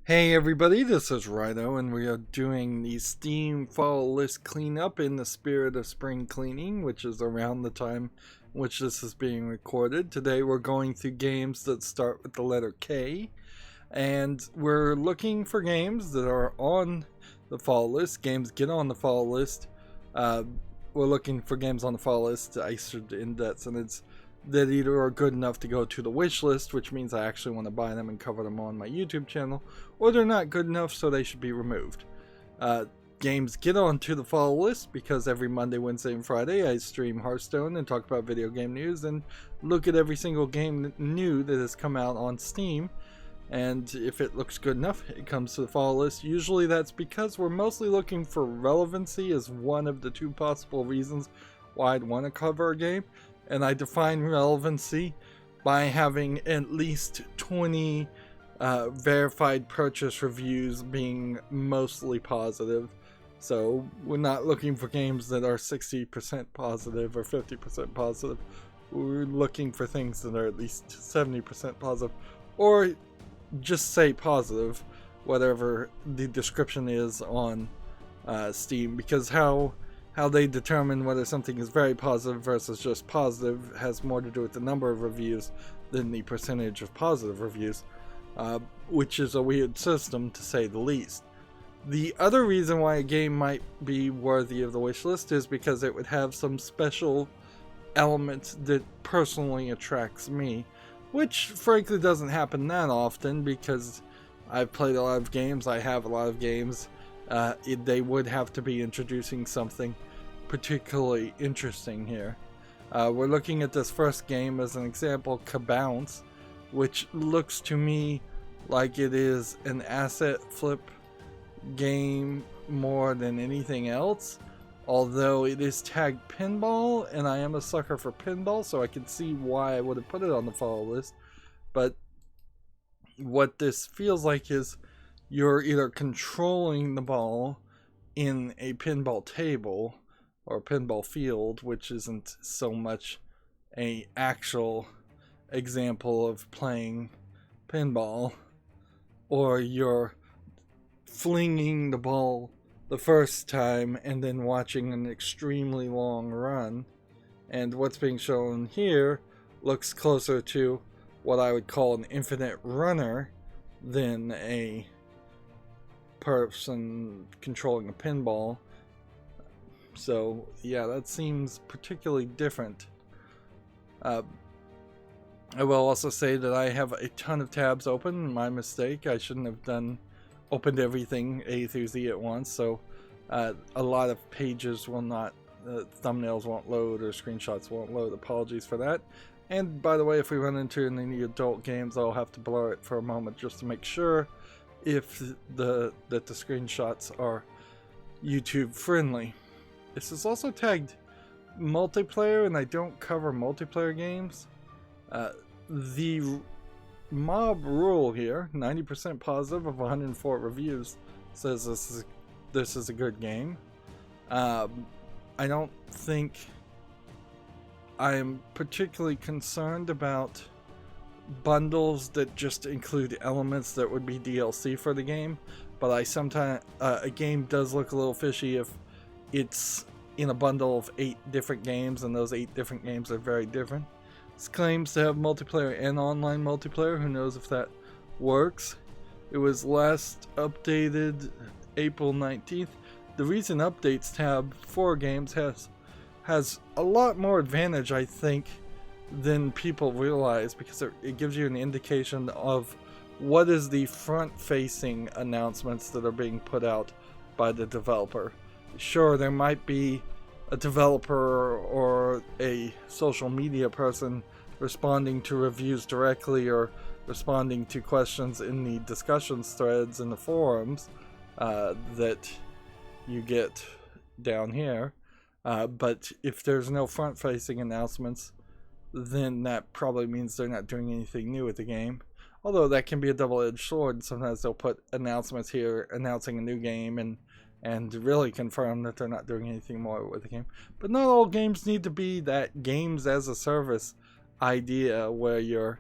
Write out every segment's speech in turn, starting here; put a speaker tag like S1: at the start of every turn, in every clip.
S1: Hey everybody, this is Rydo, and we are doing the Steam fall list cleanup in the spirit of spring cleaning, which is around the time which this is being recorded. Today we're going through games that start with the letter K, and we're looking for games that are on the fall list. Games get on the fall list. We're looking for games on the fall list. I should index, and it's that either are good enough to go to the wish list, which means I actually want to buy them and cover them on my YouTube channel, or they're not good enough, so they should be removed. Games get onto the fall list because every Monday, Wednesday, and Friday I stream Hearthstone and talk about video game news and look at every single game new that has come out on Steam. And if it looks good enough, it comes to the fall list. Usually that's because we're mostly looking for relevancy as one of the two possible reasons why I'd want to cover a game. And I define relevancy by having at least 20 verified purchase reviews being mostly positive. So we're not looking for games that are 60% positive or 50% positive. We're looking for things that are at least 70% positive, or just say positive, whatever the description is on Steam, because how they determine whether something is very positive versus just positive has more to do with the number of reviews than the percentage of positive reviews, which is a weird system to say the least. The other reason why a game might be worthy of the wish list is because it would have some special element that personally attracts me, which frankly doesn't happen that often because I've played a lot of games, I have a lot of games. They would have to be introducing something particularly interesting here. We're looking at this first game as an example, Kabounce, which looks to me like it is an asset flip game more than anything else, although it is tagged pinball, and I am a sucker for pinball, so I can see why I would have put it on the follow list. But what this feels like is you're either controlling the ball in a pinball table or pinball field, which isn't so much an actual example of playing pinball, or you're flinging the ball the first time and then watching an extremely long run. And what's being shown here looks closer to what I would call an infinite runner than a person controlling a pinball. So yeah, that seems particularly different. I will also say that I have a ton of tabs open. My mistake. I shouldn't have opened everything A through Z at once, so a lot of pages will not, thumbnails won't load or screenshots won't load. Apologies for that. And by the way, if we run into any adult games, I'll have to blur it for a moment just to make sure if that the screenshots are YouTube friendly. This is also tagged multiplayer, and I don't cover multiplayer games. The mob rule here, 90% positive of 104 reviews, says this is a good game. I don't think I am particularly concerned about bundles that just include elements that would be DLC for the game, but I sometimes a game does look a little fishy if it's in a bundle of 8 different games and those 8 different games are very different. This claims to have multiplayer and online multiplayer. Who knows if that works? It was last updated April 19th. The recent updates tab for games has a lot more advantage, I think, than people realize, because it gives you an indication of what is the front-facing announcements that are being put out by the developer. Sure, there might be a developer or a social media person responding to reviews directly or responding to questions in the discussions threads in the forums that you get down here. But if there's no front-facing announcements, then that probably means they're not doing anything new with the game. Although that can be a double-edged sword. Sometimes they'll put announcements here announcing a new game and really confirm that they're not doing anything more with the game. But not all games need to be that games as a service idea where you're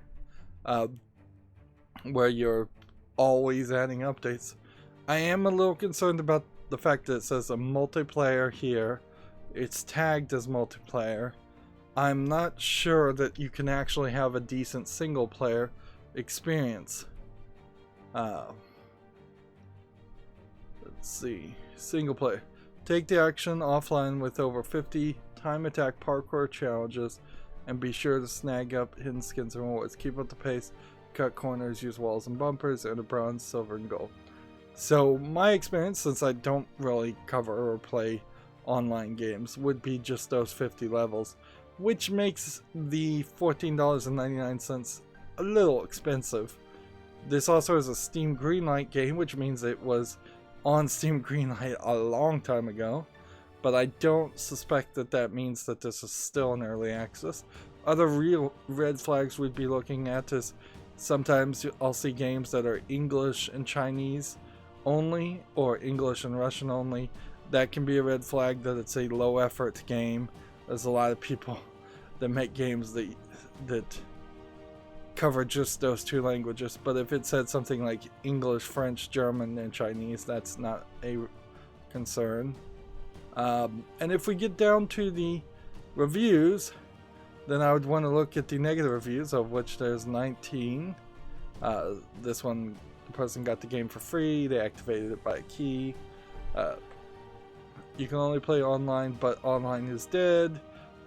S1: always adding updates. I am a little concerned about the fact that it says a multiplayer here. It's tagged as multiplayer. I'm not sure that you can actually have a decent single player experience. Let's see. Single player. Take the action offline with over 50 time attack parkour challenges and be sure to snag up hidden skins and rewards. Keep up the pace, cut corners, use walls and bumpers, earn a bronze, silver, and gold. So my experience, since I don't really cover or play online games, would be just those 50 levels, which makes the $14.99 a little expensive. This also is a Steam Greenlight game, which means it was on Steam Greenlight a long time ago, but I don't suspect that that means that this is still in early access. Other real red flags we'd be looking at is sometimes I'll see games that are English and Chinese only, or English and Russian only. That can be a red flag that it's a low effort game. There's a lot of people that make games that cover just those two languages, but if it said something like English, French, German, and Chinese, that's not a concern. And if we get down to the reviews, then I would want to look at the negative reviews, of which there's 19. This one, the person got the game for free, they activated it by a key. You can only play online, but online is dead.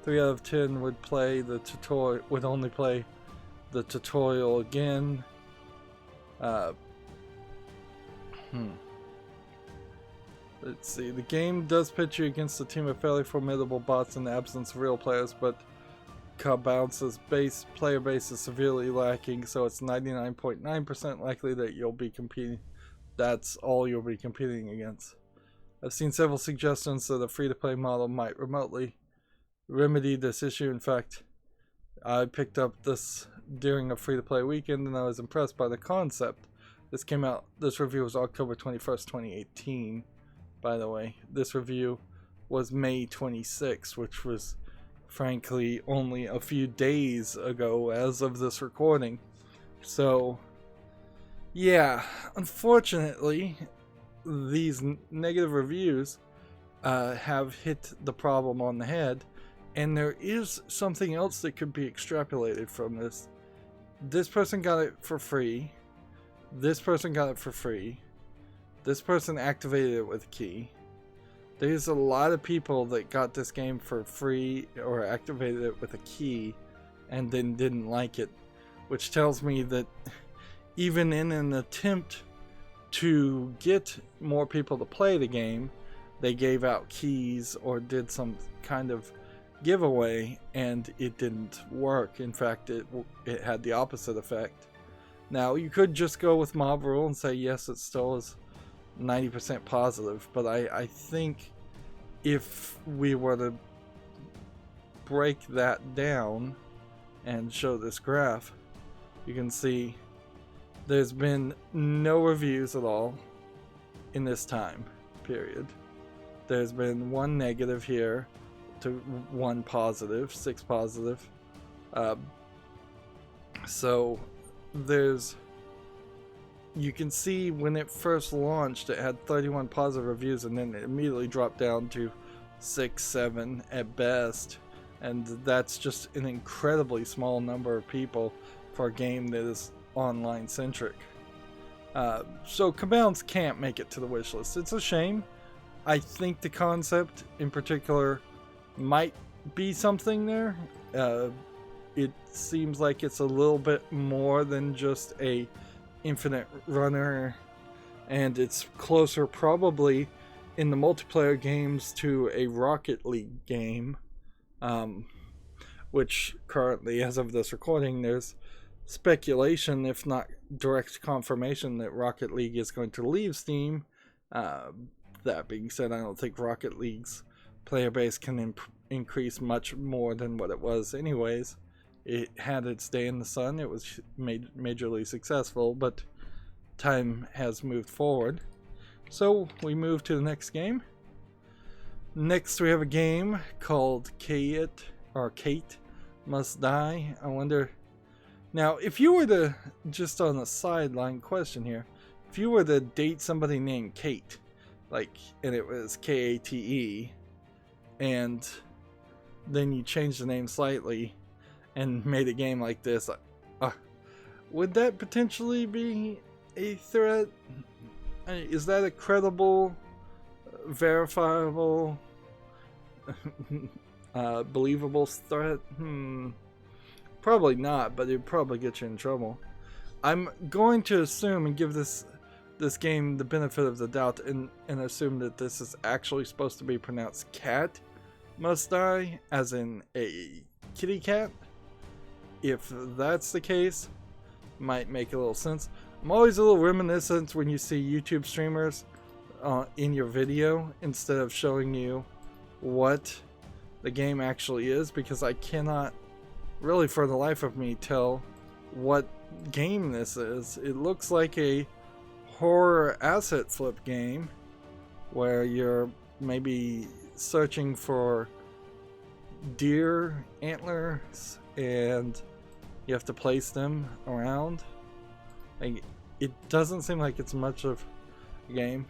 S1: 3 out of 10 would play the tutorial, would only play the tutorial again. Let's see. The game does pit you against a team of fairly formidable bots in the absence of real players, but Bounce's player base is severely lacking, so it's 99.9% likely that you'll be competing. That's all you'll be competing against. I've seen several suggestions that a free-to-play model might remotely remedy this issue. In fact, I picked up this during a free-to-play weekend, and I was impressed by the concept. This review was October 21st, 2018, by the way. This review was May 26th, which was, frankly, only a few days ago as of this recording. So, yeah, unfortunately, these negative reviews have hit the problem on the head, and there is something else that could be extrapolated from this. This person got it for free. This person got it for free. This person activated it with a key. There's a lot of people that got this game for free or activated it with a key and then didn't like it, which tells me that even in an attempt to get more people to play the game, they gave out keys or did some kind of giveaway, and it didn't work. In fact, it had the opposite effect. Now, you could just go with mob rule and say yes, it still is 90% positive, but I think if we were to break that down and show this graph, you can see there's been no reviews at all in this time period. There's been 1 negative here to 1 positive, 6 positive. So you can see when it first launched it had 31 positive reviews, and then it immediately dropped down to 6, 7 at best, and that's just an incredibly small number of people for a game that is online centric. So Cabounce can't make it to the wish list. It's a shame. I think the concept in particular might be something there. It seems like it's a little bit more than just a infinite runner, and it's closer probably in the multiplayer games to a Rocket League game, which currently, as of this recording, there's speculation, if not direct confirmation, that Rocket League is going to leave Steam. That being said, I don't think Rocket League's player base can increase much more than what it was anyways. It had its day in the sun. It was majorly successful, but time has moved forward. So we move to the next game. Next we have a game called Kate Must Die. I wonder... Now, if you were to, just on a sideline question here, if you were to date somebody named Kate, like, and it was Kate, and then you changed the name slightly and made a game like this, would that potentially be a threat? Is that a credible, verifiable, believable threat? Probably not, but it'd probably get you in trouble. I'm going to assume and give this game the benefit of the doubt and assume that this is actually supposed to be pronounced cat must die, as in a kitty cat. If that's the case, might make a little sense. I'm always a little reminiscent when you see YouTube streamers in your video instead of showing you what the game actually is, because I cannot really for the life of me tell what game this is. It looks like a horror asset flip game where you're maybe searching for deer antlers and you have to place them around. Like, it doesn't seem like it's much of a game.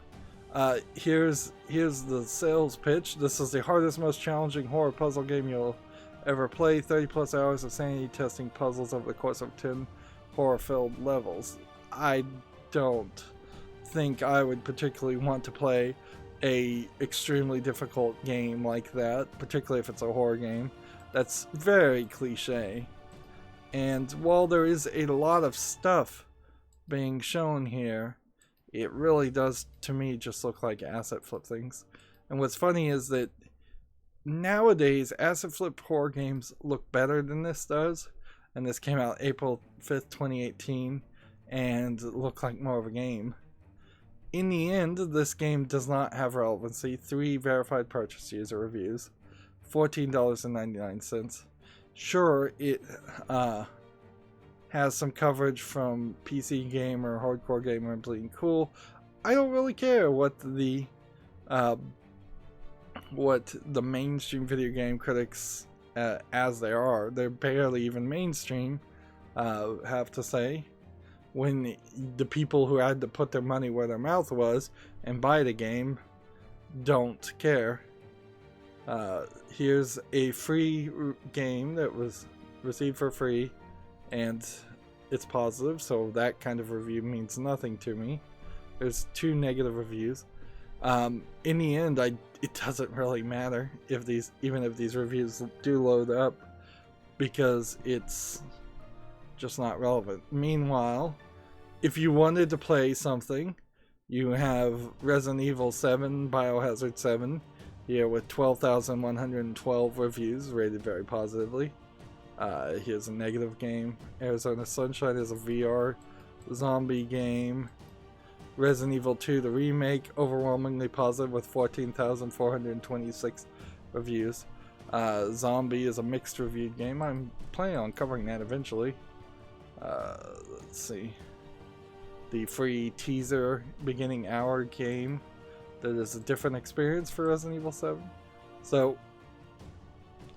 S1: Here's the sales pitch. This is the hardest, most challenging horror puzzle game you'll ever play. 30 plus hours of sanity testing puzzles over the course of 10 horror-filled levels. I don't think I would particularly want to play a extremely difficult game like that, particularly if it's a horror game. That's very cliche. And while there is a lot of stuff being shown here, it really does to me just look like asset flip things. And what's funny is that nowadays asset flip horror games look better than this does, and this came out April 5th 2018 and looked like more of a game. In the end, this game does not have relevancy. 3 verified purchase user reviews, $14.99. Sure, it has some coverage from PC Gamer, Hardcore Gamer, and Bleeding Cool. I don't really care what the mainstream video game critics, as they are, they're barely even mainstream, have to say, when the people who had to put their money where their mouth was and buy the game don't care. Here's a free game that was received for free, and it's positive, so that kind of review means nothing to me. There's 2 negative reviews. In the end, it doesn't really matter even if these reviews do load up, because it's just not relevant. Meanwhile, if you wanted to play something, you have Resident Evil 7, Biohazard 7 here with 12,112 reviews rated very positively. Here's a negative game. Arizona Sunshine is a VR zombie game. Resident Evil 2, the remake, overwhelmingly positive with 14,426 reviews. Zombie is a mixed reviewed game. I'm planning on covering that eventually. Let's see. The free teaser beginning hour game that is a different experience for Resident Evil 7. So,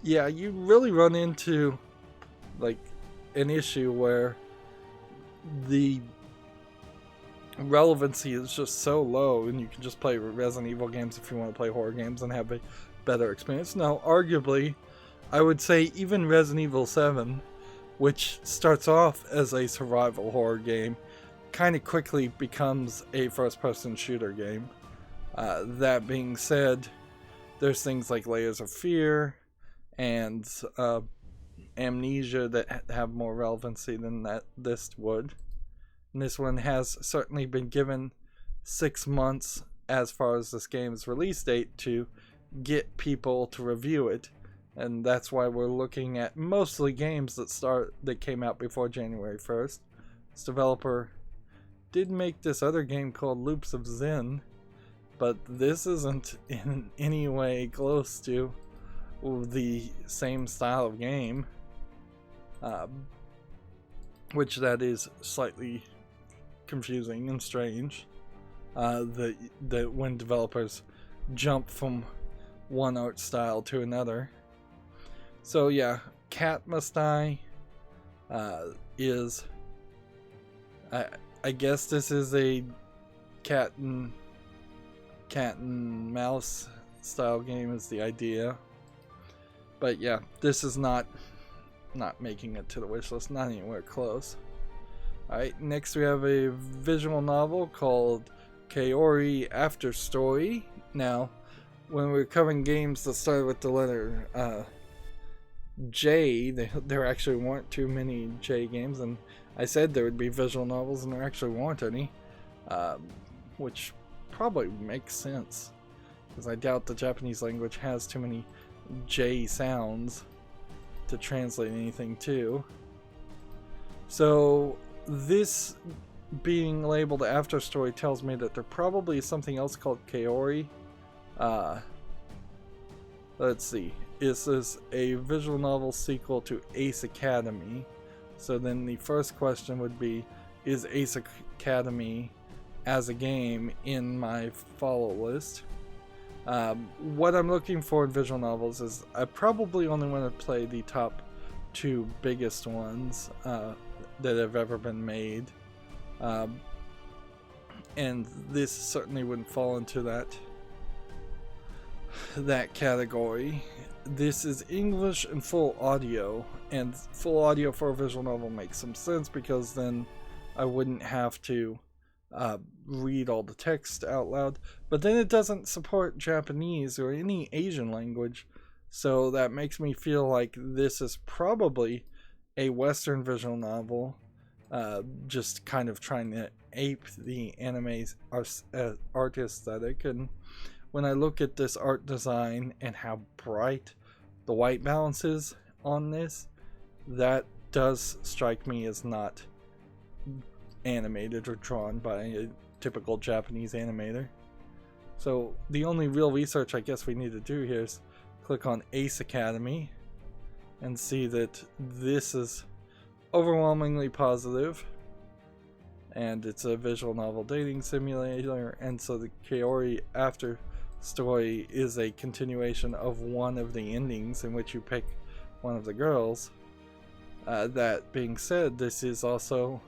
S1: yeah, you really run into like an issue where the relevancy is just so low, and you can just play Resident Evil games if you want to play horror games and have a better experience. Now, arguably, I would say even Resident Evil 7, which starts off as a survival horror game, kind of quickly becomes a first-person shooter game. That being said, there's things like Layers of Fear and Amnesia that have more relevancy than this would. And this one has certainly been given 6 months as far as this game's release date to get people to review it, and that's why we're looking at mostly games that came out before January 1st. This developer did make this other game called Loops of Zen, but this isn't in any way close to the same style of game, which that is slightly confusing and strange, that when developers jump from one art style to another. So yeah, Cat Must Die is, I guess this is a cat and mouse style game is the idea. But yeah, this is not making it to the wish list, not anywhere close. Alright, next we have a visual novel called Kaori After Story. Now, when we're covering games that start with the letter J, there actually weren't too many J games, and I said there would be visual novels, and there actually weren't any, which probably makes sense, because I doubt the Japanese language has too many J sounds to translate anything to. So this being labeled After Story tells me that there probably is something else called Kaori. Let's see. This is a visual novel sequel to Ace Academy. So then the first question would be, is Ace Academy as a game in my follow list? What I'm looking for in visual novels is I probably only want to play the top 2 biggest ones that have ever been made. And this certainly wouldn't fall into that category. This is English and full audio, and full audio for a visual novel makes some sense because then I wouldn't have to read all the text out loud. But then it doesn't support Japanese or any Asian language, so that makes me feel like this is probably a Western visual novel, just kind of trying to ape the anime's art aesthetic. And when I look at this art design and how bright the white balance is on this, that does strike me as not animated or drawn by a typical Japanese animator. So the only real research I guess we need to do here is click on Ace Academy and see that this is overwhelmingly positive, and it's a visual novel dating simulator, and so the Kaori After Story is a continuation of one of the endings in which you pick one of the girls. That being said, this is also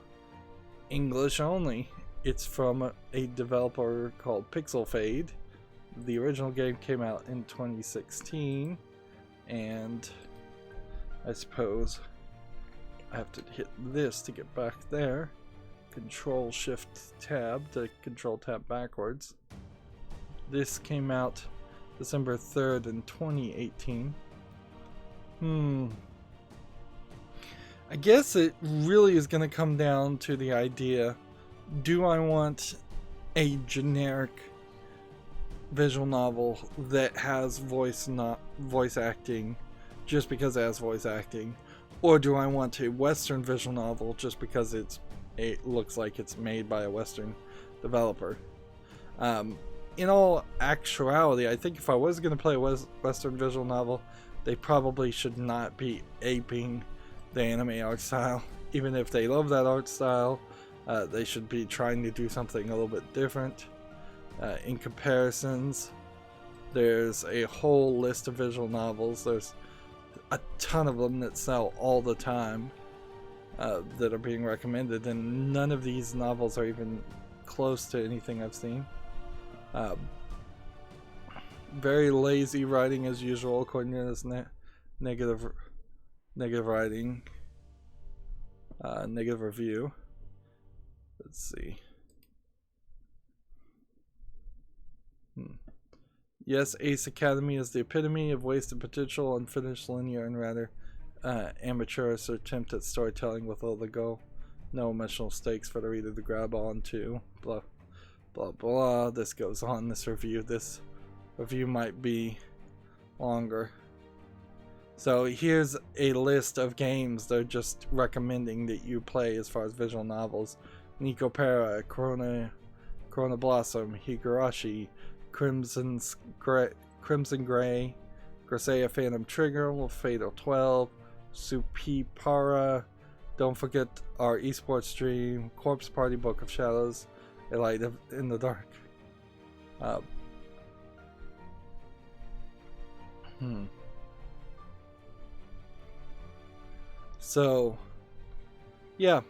S1: English only. It's from a developer called Pixel Fade. The original game came out in 2016, and I suppose I have to hit this to get back there. Control Shift Tab to control tab backwards. This came out December 3rd in 2018. I guess it really is going to come down to the idea, do I want a generic visual novel that has voice acting just because it has voice acting, or do I want a Western visual novel just because it looks like it's made by a Western developer? In all actuality, I think if I was going to play a Western visual novel, they probably should not be aping the anime art style. Even if they love that art style, they should be trying to do something a little bit different. In comparisons, there's a whole list of visual novels. There's a ton of them that sell all the time that are being recommended, and none of these novels are even close to anything I've seen. Very lazy writing as usual, according to this negative writing, negative review. Let's see. Yes, Ace Academy is the epitome of wasted potential, unfinished, linear, and rather amateurish attempt at storytelling with little to go. No emotional stakes for the reader to grab on to. Blah, blah, blah. This goes on. This review might be longer. So here's a list of games they're just recommending that you play as far as visual novels. Nico Para, Corona Blossom, Higurashi, Crimson Gray, Grisea Phantom Trigger, Fatal 12, Supipara, don't forget our esports stream, Corpse Party, Book of Shadows, A Light in the Dark. So, yeah.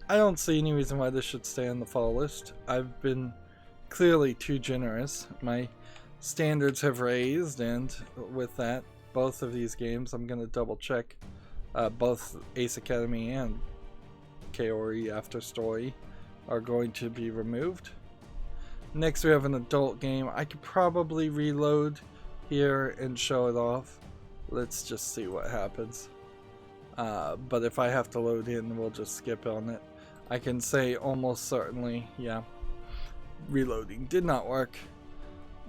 S1: I don't see any reason why this should stay on the fall list. I've been clearly too generous. My standards have raised, and with that, both of these games, I'm going to double check. Both Ace Academy and Kaori After Story are going to be removed. Next we have an adult game. I could probably reload here and show it off. Let's just see what happens. But if I have to load in, we'll just skip on it. I can say almost certainly, yeah, reloading did not work.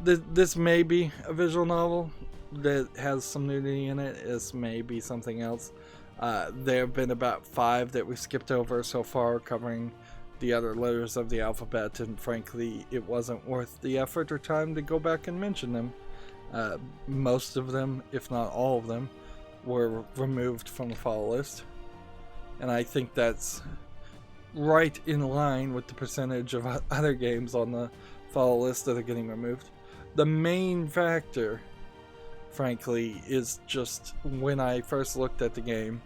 S1: This may be a visual novel that has some nudity in it. This may be something else. There have been about 5 that we skipped over so far, covering the other letters of the alphabet, and frankly it wasn't worth the effort or time to go back and mention them. Most of them, if not all of them, were removed from the follow list, and I think that's right in line with the percentage of other games on the follow list that are getting removed. The main factor, frankly, is just when I first looked at the game,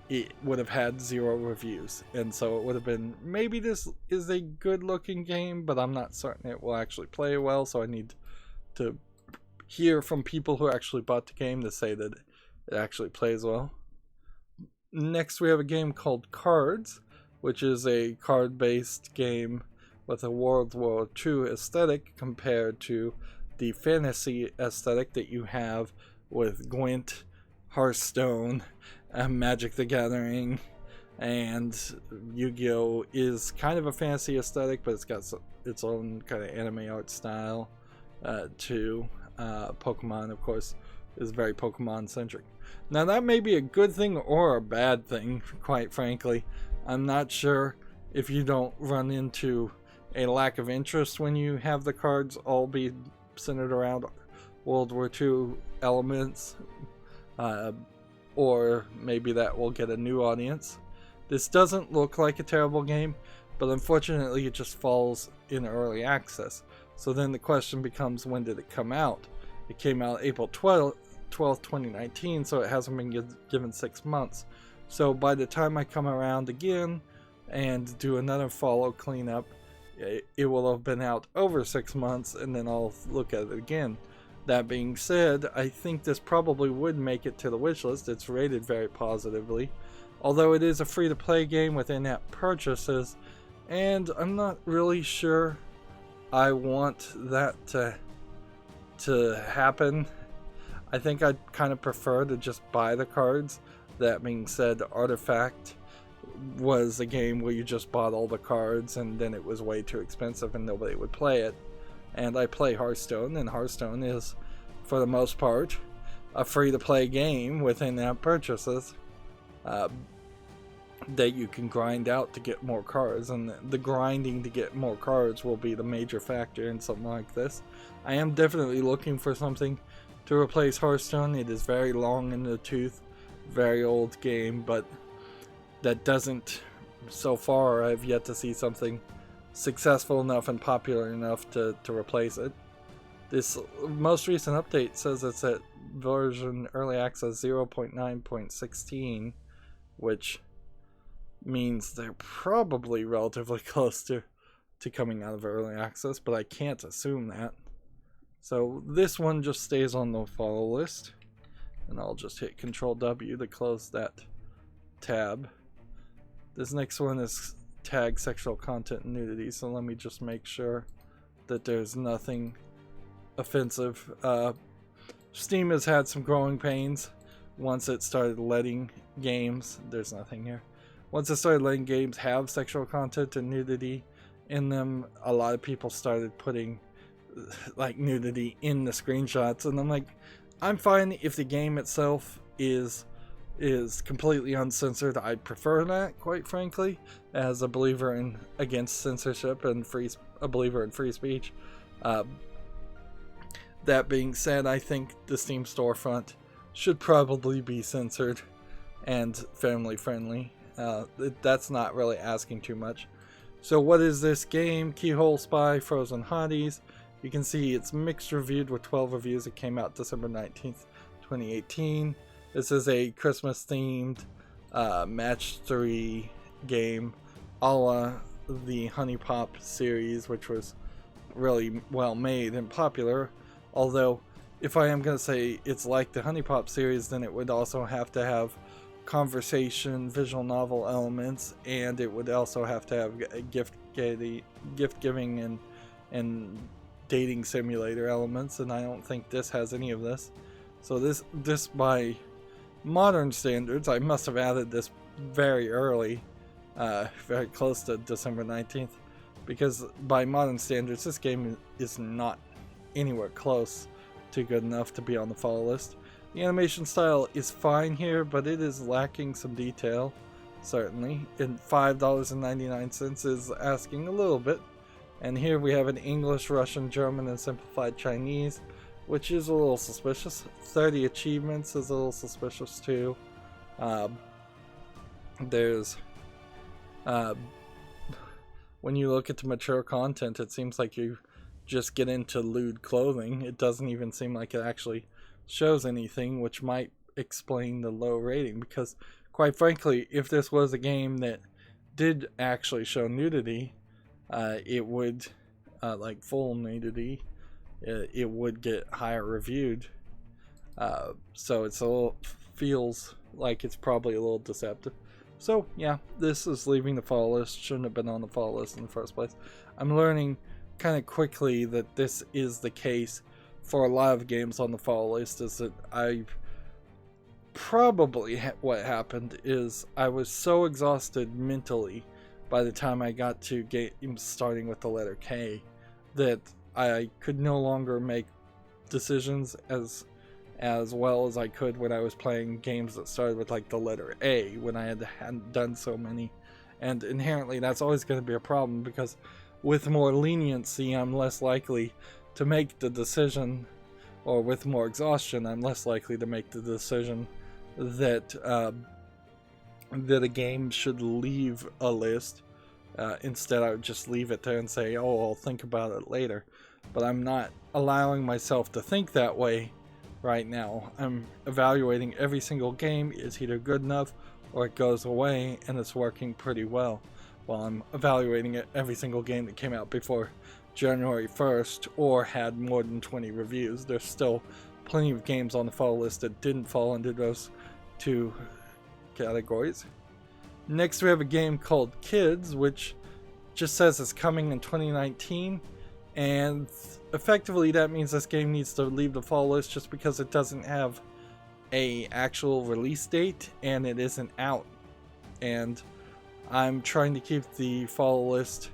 S1: it would have had 0 reviews, and so it would have been, maybe this is a good looking game, but I'm not certain it will actually play well, so I need to hear from people who actually bought the game to say that it actually plays well. Next we have a game called Cards, which is a card-based game with a World War II aesthetic compared to the fantasy aesthetic that you have with Gwent, Hearthstone, Magic the Gathering, and Yu-Gi-Oh! Is kind of a fantasy aesthetic, but it's got its own kind of anime art style too. Pokemon, of course, is very Pokemon centric. Now that may be a good thing or a bad thing, quite frankly. I'm not sure if you don't run into a lack of interest when you have the cards all be centered around World War II elements, or maybe that will get a new audience. This doesn't look like a terrible game, but unfortunately it just falls in early access. So then the question becomes, when did it come out? It came out April 12th, 2019, so it hasn't been given 6 months. So by the time I come around again and do another follow cleanup, it will have been out over 6 months, and then I'll look at it again. That being said, I think this probably would make it to the wishlist. It's rated very positively, although it is a free-to-play game with in-app purchases, and I'm not really sure I want that to happen. I think I'd kind of prefer to just buy the cards. That being said, Artifact was a game where you just bought all the cards and then it was way too expensive and nobody would play it. And I play Hearthstone, and Hearthstone is, for the most part, a free-to-play game with in-app purchases that you can grind out to get more cards, and the grinding to get more cards will be the major factor in something like this. I am definitely looking for something to replace Hearthstone. It is very long in the tooth, very old game, but that doesn't, so far I've yet to see something successful enough and popular enough to replace it. This most recent update says it's at version early access 0.9.16, which means they're probably relatively close to coming out of early access, but I can't assume that. So this one just stays on the follow list, and I'll just hit Control W to close that tab. This next one is tag sexual content and nudity, so let me just make sure that there's nothing offensive. Steam has had some growing pains once it started letting games, there's nothing here. Once it started letting games have sexual content and nudity in them, a lot of people started putting like nudity in the screenshots, and I'm like, I'm fine if the game itself is completely uncensored. I prefer that, quite frankly, as a believer in against censorship and a believer in free speech. That being said, I think the Steam storefront should probably be censored and family friendly. That's not really asking too much. So what is this game? Keyhole Spy Frozen Hotties. You can see it's mixed reviewed with 12 reviews. It came out December 19th, 2018. This is a Christmas themed match 3 game a la the Honey Pop series, which was really well made and popular. Although, if I am going to say it's like the Honey Pop series, then it would also have to have conversation, visual novel elements, and it would also have to have gift giving and dating simulator elements, and I don't think this has any of this. So this by modern standards, I must have added this very early, very close to December 19th, because by modern standards, this game is not anywhere close to good enough to be on the fall list. The animation style is fine here, but it is lacking some detail, certainly, and $5.99 is asking a little bit. And here we have an English, Russian, German, and simplified Chinese, which is a little suspicious. 30 achievements is a little suspicious too. When you look at the mature content, it seems like you just get into lewd clothing. It doesn't even seem like it actually shows anything, which might explain the low rating, because quite frankly, if this was a game that did actually show nudity, it would, like full nudity, it would get higher reviewed. So it's feels like it's probably a little deceptive. So yeah, this is leaving the fall list. Shouldn't have been on the fall list in the first place. I'm learning kind of quickly that this is the case for a lot of games on the fall list. Is that what happened is I was so exhausted mentally by the time I got to games starting with the letter K that I could no longer make decisions as well as I could when I was playing games that started with like the letter A, when I hadn't done so many. And inherently that's always going to be a problem, because with more leniency I'm less likely to make the decision, or with more exhaustion I'm less likely to make the decision that a game should leave a list. Instead I would just leave it there and say, oh, I'll think about it later. But I'm not allowing myself to think that way right now. I'm evaluating every single game. Is either good enough or it goes away, and it's working pretty well. While I'm evaluating every single game that came out before January 1st or had more than 20 reviews. There's still plenty of games on the fall list that didn't fall into those two categories. Next we have a game called Kids, which just says it's coming in 2019, and effectively that means this game needs to leave the fall list just because it doesn't have a actual release date and it isn't out. And I'm trying to keep the fall list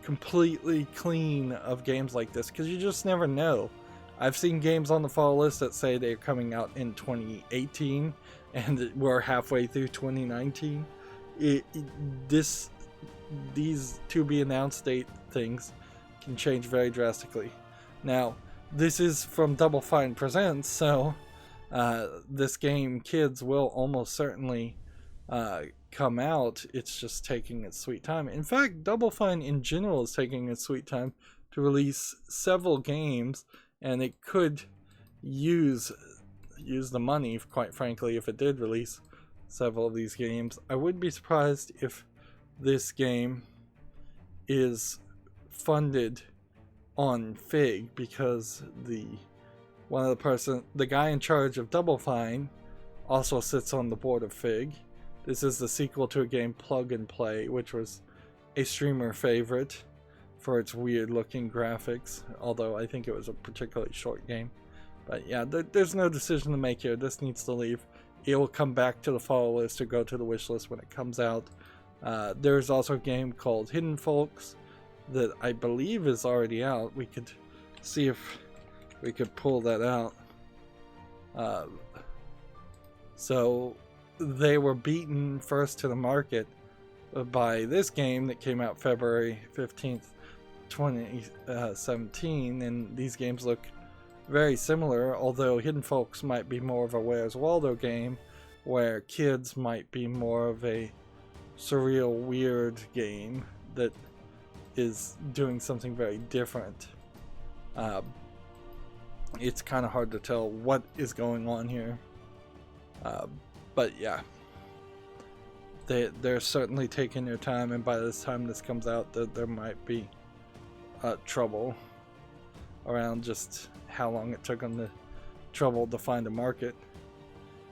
S1: completely clean of games like this, because you just never know. I've seen games on the fall list that say they're coming out in 2018 and we're halfway through 2019. These to be announced date things can change very drastically. Now, this is from Double Fine Presents, so this game, Kids, will almost certainly come out. It's just taking its sweet time. In fact, Double Fine in general is taking its sweet time to release several games, and it could use the money, quite frankly, if it did release several of these games. I wouldn't be surprised if this game is funded on Fig, because the guy in charge of Double Fine also sits on the board of Fig. This is the sequel to a game, Plug and Play, which was a streamer favorite for its weird looking graphics, although I think it was a particularly short game. But yeah, there's no decision to make here. This needs to leave. It will come back to the follow list or go to the wish list when it comes out. There's also a game called Hidden Folks that I believe is already out. We could see if we could pull that out. So they were beaten first to the market by this game that came out February 15th, 2017, and these games look very similar, although Hidden Folks might be more of a Where's Waldo game, where Kids might be more of a surreal, weird game that is doing something very different. It's kind of hard to tell what is going on here. But yeah. they're certainly taking their time, and by this time this comes out, there might be trouble around just how long it took them to find a market.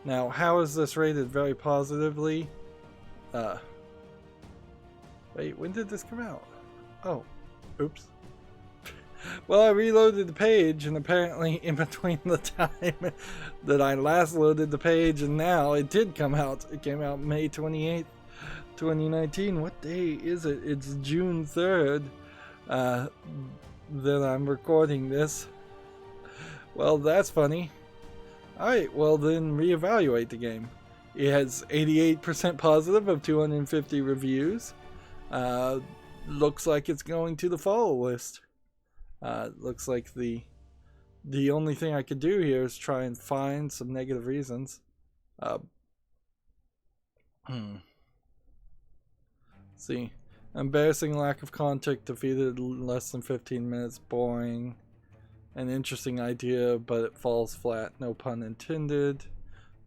S1: Now, how is this rated? Very positively. Wait, when did this come out? Oh, oops. Well, I reloaded the page, and apparently in between the time that I last loaded the page and now, it did come out. It came out May 28th, 2019. What day is it? It's June 3rd that I'm recording this. Well, that's funny. Alright, well then reevaluate the game. It has 88% positive of 250 reviews. Looks like it's going to the follow list. Looks like the only thing I could do here is try and find some negative reasons. See, embarrassing lack of content, defeated in less than 15 minutes, boring. An interesting idea, but it falls flat, no pun intended.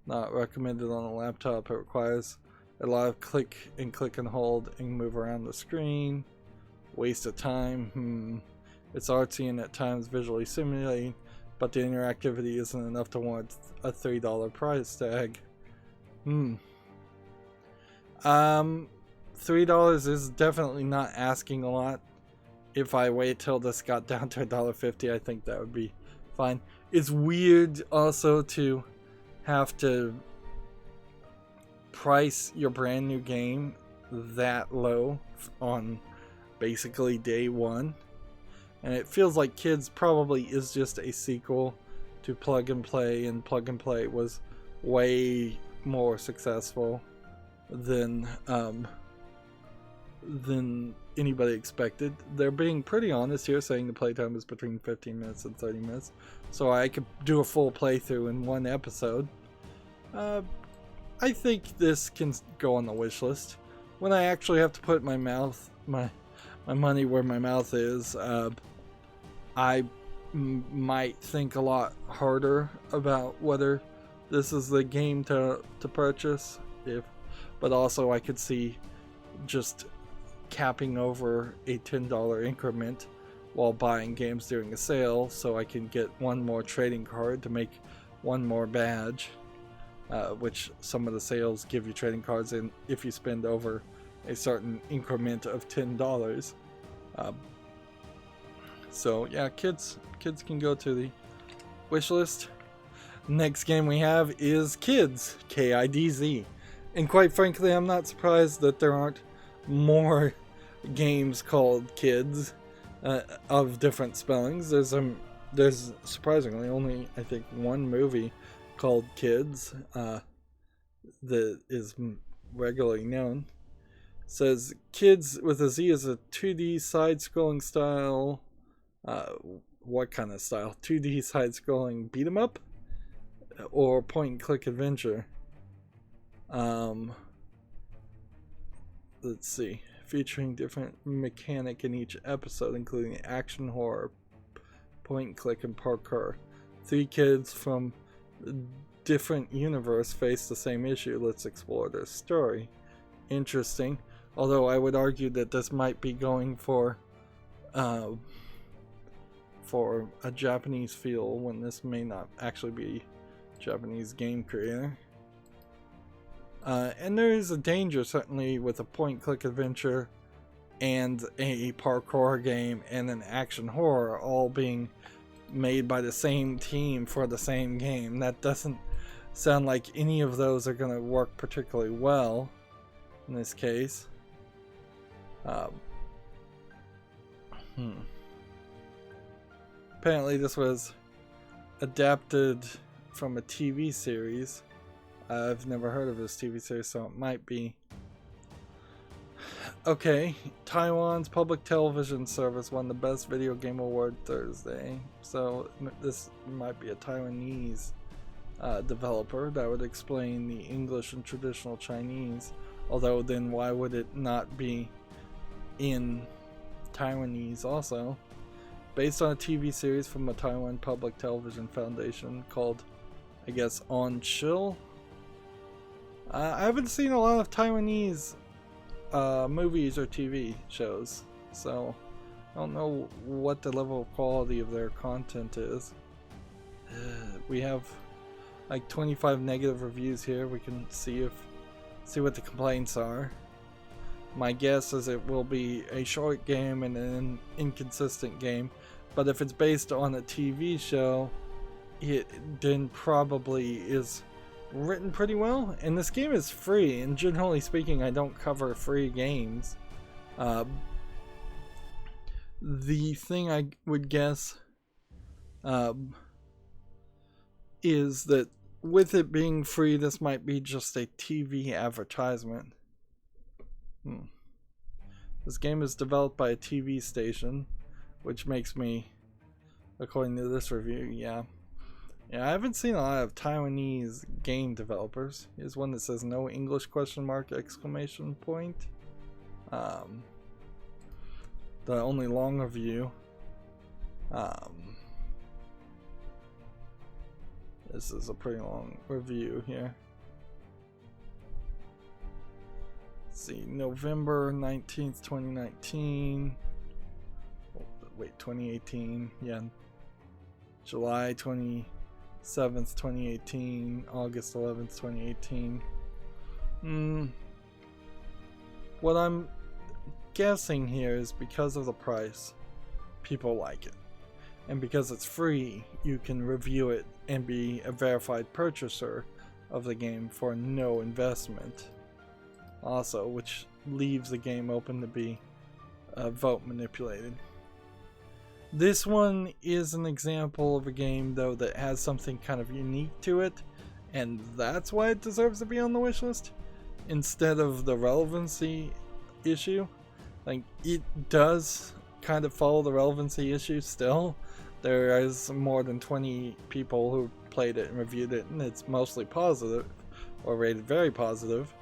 S1: Not recommended on a laptop. It requires a lot of click and hold and move around the screen. Waste of time. It's artsy and at times visually stimulating, but the interactivity isn't enough to warrant a $3 price tag. $3 is definitely not asking a lot. If I wait till this got down to $1.50, I think that would be fine. It's weird also to have to price your brand new game that low on basically day one. And it feels like Kids probably is just a sequel to Plug and Play, and Plug and Play was way more successful than anybody expected. They're being pretty honest here, saying the playtime is between 15 minutes and 30 minutes. So I could do a full playthrough in one episode. I think this can go on the wish list. When I actually have to put my money where my mouth is, I might think a lot harder about whether this is the game to purchase. But also I could see just capping over a $10 increment while buying games during a sale, so I can get one more trading card to make one more badge, which some of the sales give you trading cards in if you spend over a certain increment of $10. So yeah, kids can go to the wish list. Next game we have is Kids, K-I-D-Z. And quite frankly, I'm not surprised that there aren't more games called Kids of different spellings. There's surprisingly only, I think, one movie called Kids that is regularly known. It says Kids with a Z is a 2D side-scrolling style. What kind of style? 2D side-scrolling beat 'em up or point-and-click adventure? Let's see. Featuring different mechanic in each episode, including action, horror, point-and-click, and parkour. 3 kids from a different universe face the same issue. Let's explore their story. Interesting. Although I would argue that this might be going for a Japanese feel, when this may not actually be Japanese game creator. And there is a danger, certainly, with a point-click adventure and a parkour game and an action horror all being made by the same team for the same game. That doesn't sound like any of those are going to work particularly well in this case. Apparently this was adapted from a TV series. I've never heard of this TV series, so it might be. Okay, Taiwan's public television service won the Best Video Game Award Thursday. So this might be a Taiwanese developer. That would explain the English and traditional Chinese. Although then why would it not be in Taiwanese also? Based on a TV series from a Taiwan Public Television Foundation called, I guess, On Chill. I haven't seen a lot of Taiwanese movies or TV shows, so I don't know what the level of quality of their content is. We have like 25 negative reviews here. We can see what the complaints are. My guess is it will be a short game and an inconsistent game, but if it's based on a TV show, it then probably is written pretty well. And this game is free, and generally speaking, I don't cover free games. The thing I would guess is that with it being free, this might be just a TV advertisement. This game is developed by a TV station, which makes me, according to this review, yeah, I haven't seen a lot of Taiwanese game developers. Here's one that says no English question mark exclamation point. The only long review. This is a pretty long review here. Let's see, November 19th, 2019. Oh, wait, 2018. Yeah. July 27th, 2018. August 11th, 2018. What I'm guessing here is because of the price, people like it. And because it's free, you can review it and be a verified purchaser of the game for no investment. Also, which leaves the game open to be vote manipulated. This one is an example of a game, though, that has something kind of unique to it, and that's why it deserves to be on the wishlist instead of the relevancy issue. Like, it does kind of follow the relevancy issue still. There is more than 20 people who played it and reviewed it, and it's mostly positive, or rated very positive.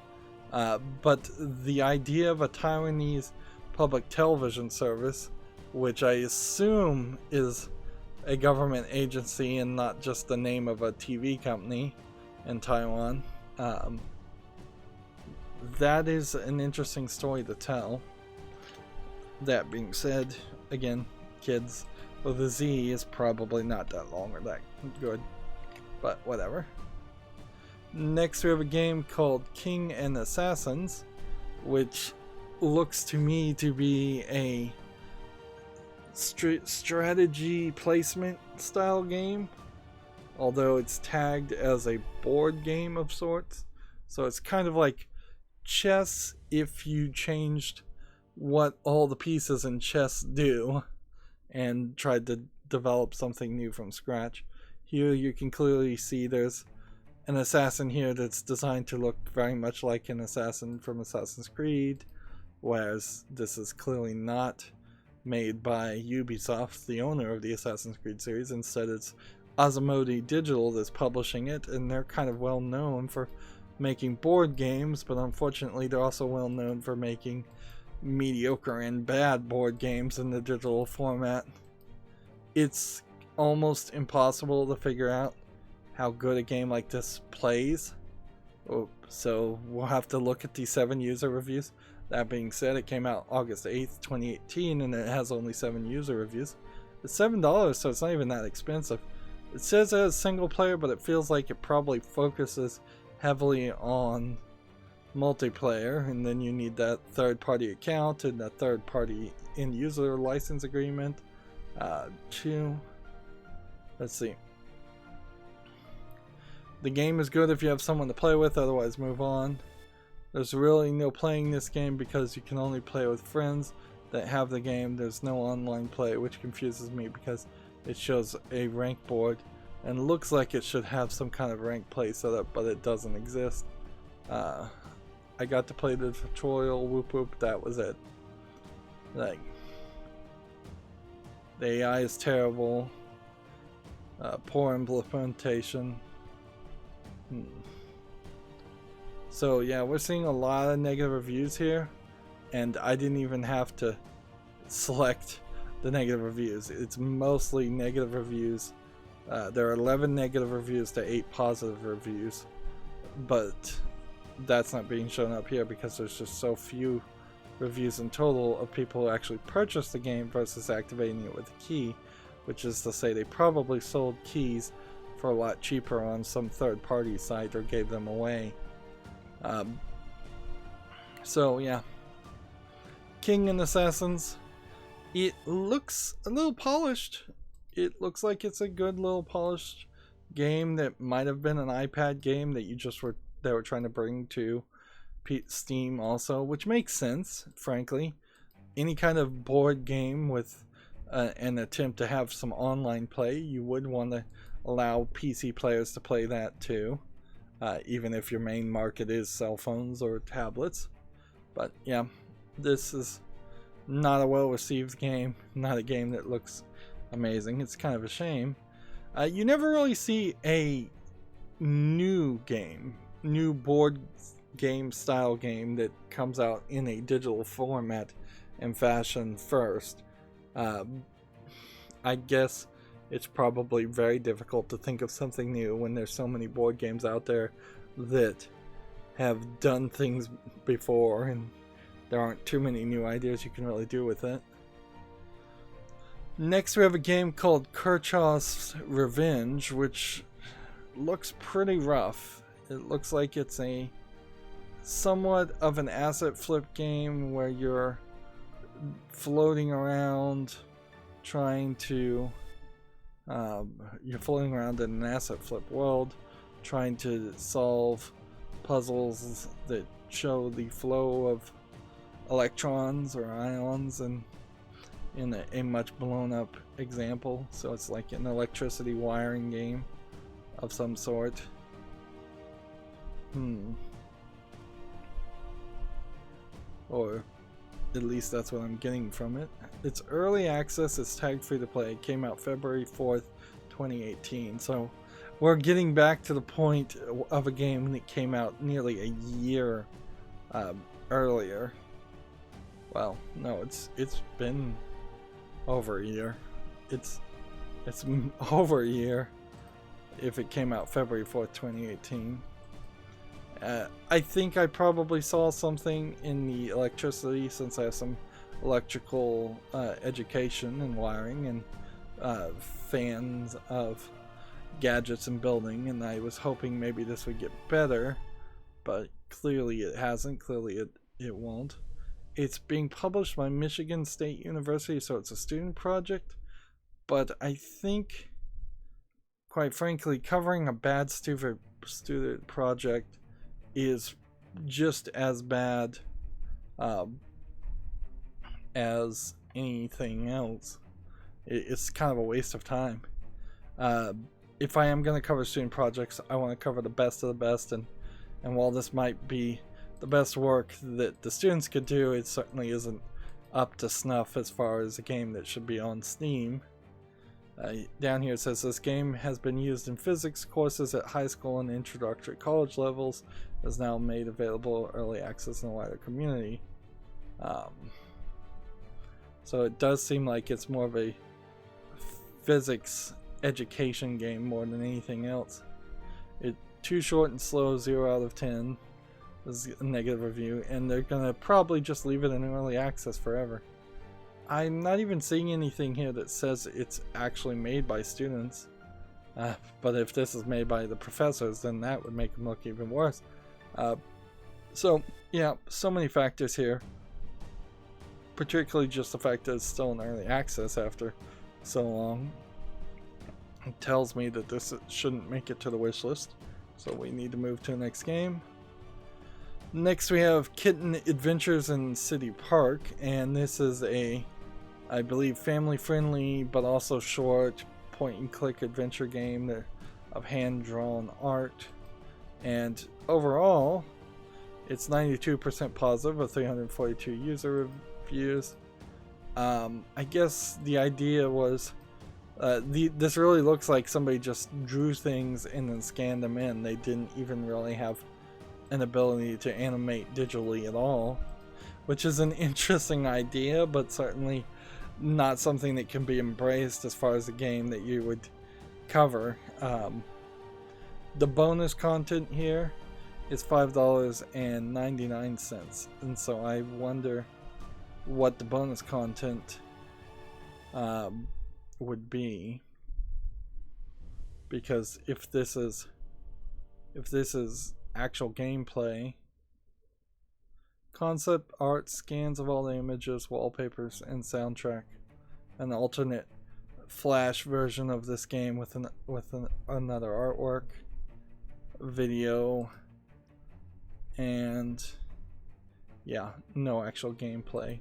S1: But the idea of a Taiwanese public television service, which I assume is a government agency and not just the name of a TV company in Taiwan, that is an interesting story to tell. That being said, again, kids with a Z is probably not that long or that good, but whatever. Next we have a game called King and Assassins, which looks to me to be a strategy placement style game, although it's tagged as a board game of sorts. So it's kind of like chess if you changed what all the pieces in chess do and tried to develop something new from scratch. Here you can clearly see there's an assassin here that's designed to look very much like an assassin from Assassin's Creed, whereas this is clearly not made by Ubisoft, the owner of the Assassin's Creed series. Instead, it's Asmodee Digital that's publishing it, and they're kind of well known for making board games, but unfortunately they're also well known for making mediocre and bad board games in the digital format. It's almost impossible to figure out how good a game like this plays, so we'll have to look at these 7 user reviews. That being said, it came out August 8th, 2018, and it has only 7 user reviews. It's $7, so it's not even that expensive. It says it has single player, but it feels like it probably focuses heavily on multiplayer, and then you need that third-party account and that third-party end-user license agreement. Let's see. The game is good if you have someone to play with, otherwise move on. There's really no playing this game because you can only play with friends that have the game. There's no online play, which confuses me because it shows a rank board and looks like it should have some kind of rank play setup, but it doesn't exist. I got to play the tutorial, whoop whoop, that was it. Like, the AI is terrible. Poor implementation. So yeah, we're seeing a lot of negative reviews here, and I didn't even have to select the negative reviews. It's mostly negative reviews. There are 11 negative reviews to 8 positive reviews, but that's not being shown up here because there's just so few reviews in total of people who actually purchased the game versus activating it with a key, which is to say they probably sold keys for a lot cheaper on some third-party site or gave them away. So yeah, King and Assassins, it looks a little polished. It looks like it's a good little polished game that might have been an iPad game that they were trying to bring to Steam also, which makes sense, frankly. Any kind of board game with an attempt to have some online play, you would want to allow PC players to play that too, even if your main market is cell phones or tablets. But yeah, this is not a well-received game, not a game that looks amazing. It's kind of a shame. You never really see a new board game style game that comes out in a digital format and fashion first. I guess it's probably very difficult to think of something new when there's so many board games out there that have done things before and there aren't too many new ideas you can really do with it. Next we have a game called Kerchaw's Revenge, which looks pretty rough. It looks like it's a somewhat of an asset flip game where you're floating around trying to you're floating around in an asset flip world trying to solve puzzles that show the flow of electrons or ions, and in a much blown up example. So it's like an electricity wiring game of some sort. Or at least that's what I'm getting from it. It's early access, it's tagged free to play. It came out February 4th, 2018. So we're getting back to the point of a game that came out nearly a year earlier. Well, no, it's been over a year. It's over a year if it came out February 4th, 2018. I think I probably saw something in the electricity, since I have some electrical education and wiring and fans of gadgets and building, and I was hoping maybe this would get better, but clearly it hasn't. Clearly it won't. It's being published by Michigan State University, so it's a student project, but I think, quite frankly, covering a bad student project is just as bad as anything else. It's kind of a waste of time. If I am going to cover student projects, I want to cover the best of the best, and while this might be the best work that the students could do, it certainly isn't up to snuff as far as a game that should be on Steam. Down here it says this game has been used in physics courses at high school and introductory college levels, is now made available early access in the wider community. So it does seem like it's more of a physics education game more than anything else. It's too short and slow, 0 out of 10 is a negative review, and they're gonna probably just leave it in early access forever. I'm not even seeing anything here that says it's actually made by students, but if this is made by the professors, then that would make them look even worse. So yeah, so many factors here, particularly just the fact that it's still in early access after so long. It tells me that this shouldn't make it to the wish list, so we need to move to the next game. Next we have Kitten Adventures in City Park, and this is a, I believe, family-friendly but also short point-and-click adventure game of hand-drawn art. And overall, it's 92% positive with 342 user reviews. I guess the idea was, this really looks like somebody just drew things and then scanned them in. They didn't even really have an ability to animate digitally at all, which is an interesting idea, but certainly not something that can be embraced as far as a game that you would cover. The bonus content here is $5.99, and so I wonder what the bonus content would be, because if this is actual gameplay, concept art, scans of all the images, wallpapers, and soundtrack, an alternate flash version of this game with another artwork, video, and yeah, no actual gameplay.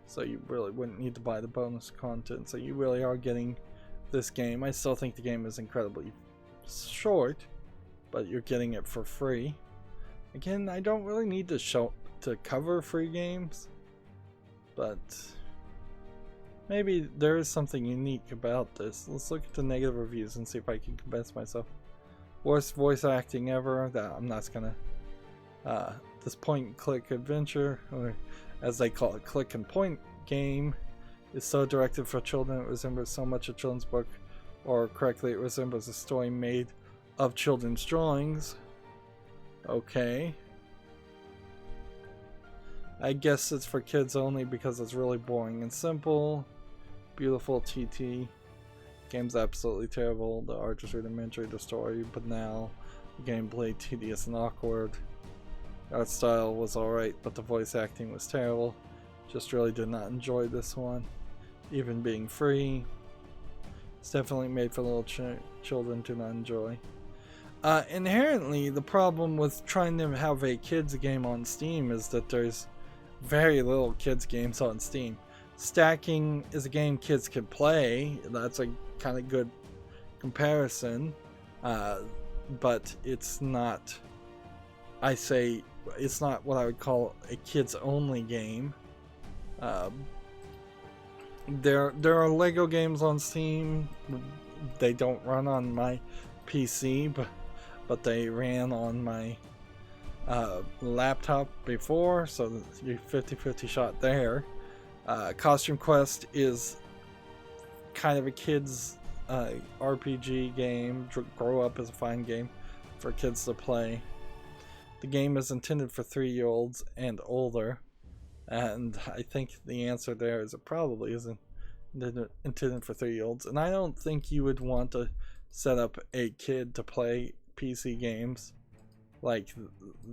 S1: So you really wouldn't need to buy the bonus content. So you really are getting this game. I still think the game is incredibly short, but you're getting it for free. Again, I don't really need to cover free games, but maybe there is something unique about this. Let's look at the negative reviews and see if I can convince myself. Worst voice acting ever. That I'm not gonna. This point-and-click adventure, or as they call it, click-and-point game, is so directed for children it resembles so much a children's book, or correctly, it resembles a story made of children's drawings. Okay. I guess it's for kids only because it's really boring and simple. Beautiful TT. Game's absolutely terrible. The art is rudimentary, the story banal, the gameplay tedious and awkward. Art style was alright, but the voice acting was terrible. Just really did not enjoy this one, even being free. It's definitely made for little children to not enjoy. Inherently, the problem with trying to have a kids game on Steam is that there's very little kids games on Steam. Stacking is a game kids can play. That's a kind of good comparison, but it's not. I say it's not what I would call a kids only game. There are Lego games on Steam. They don't run on my PC, but they ran on my laptop before, so you're 50-50 shot there. Costume Quest is kind of a kids RPG game. Grow Up is a fine game for kids to play. The game is intended for 3-year-olds and older, and I think the answer there is it probably isn't intended for 3-year-olds, and I don't think you would want to set up a kid to play PC games like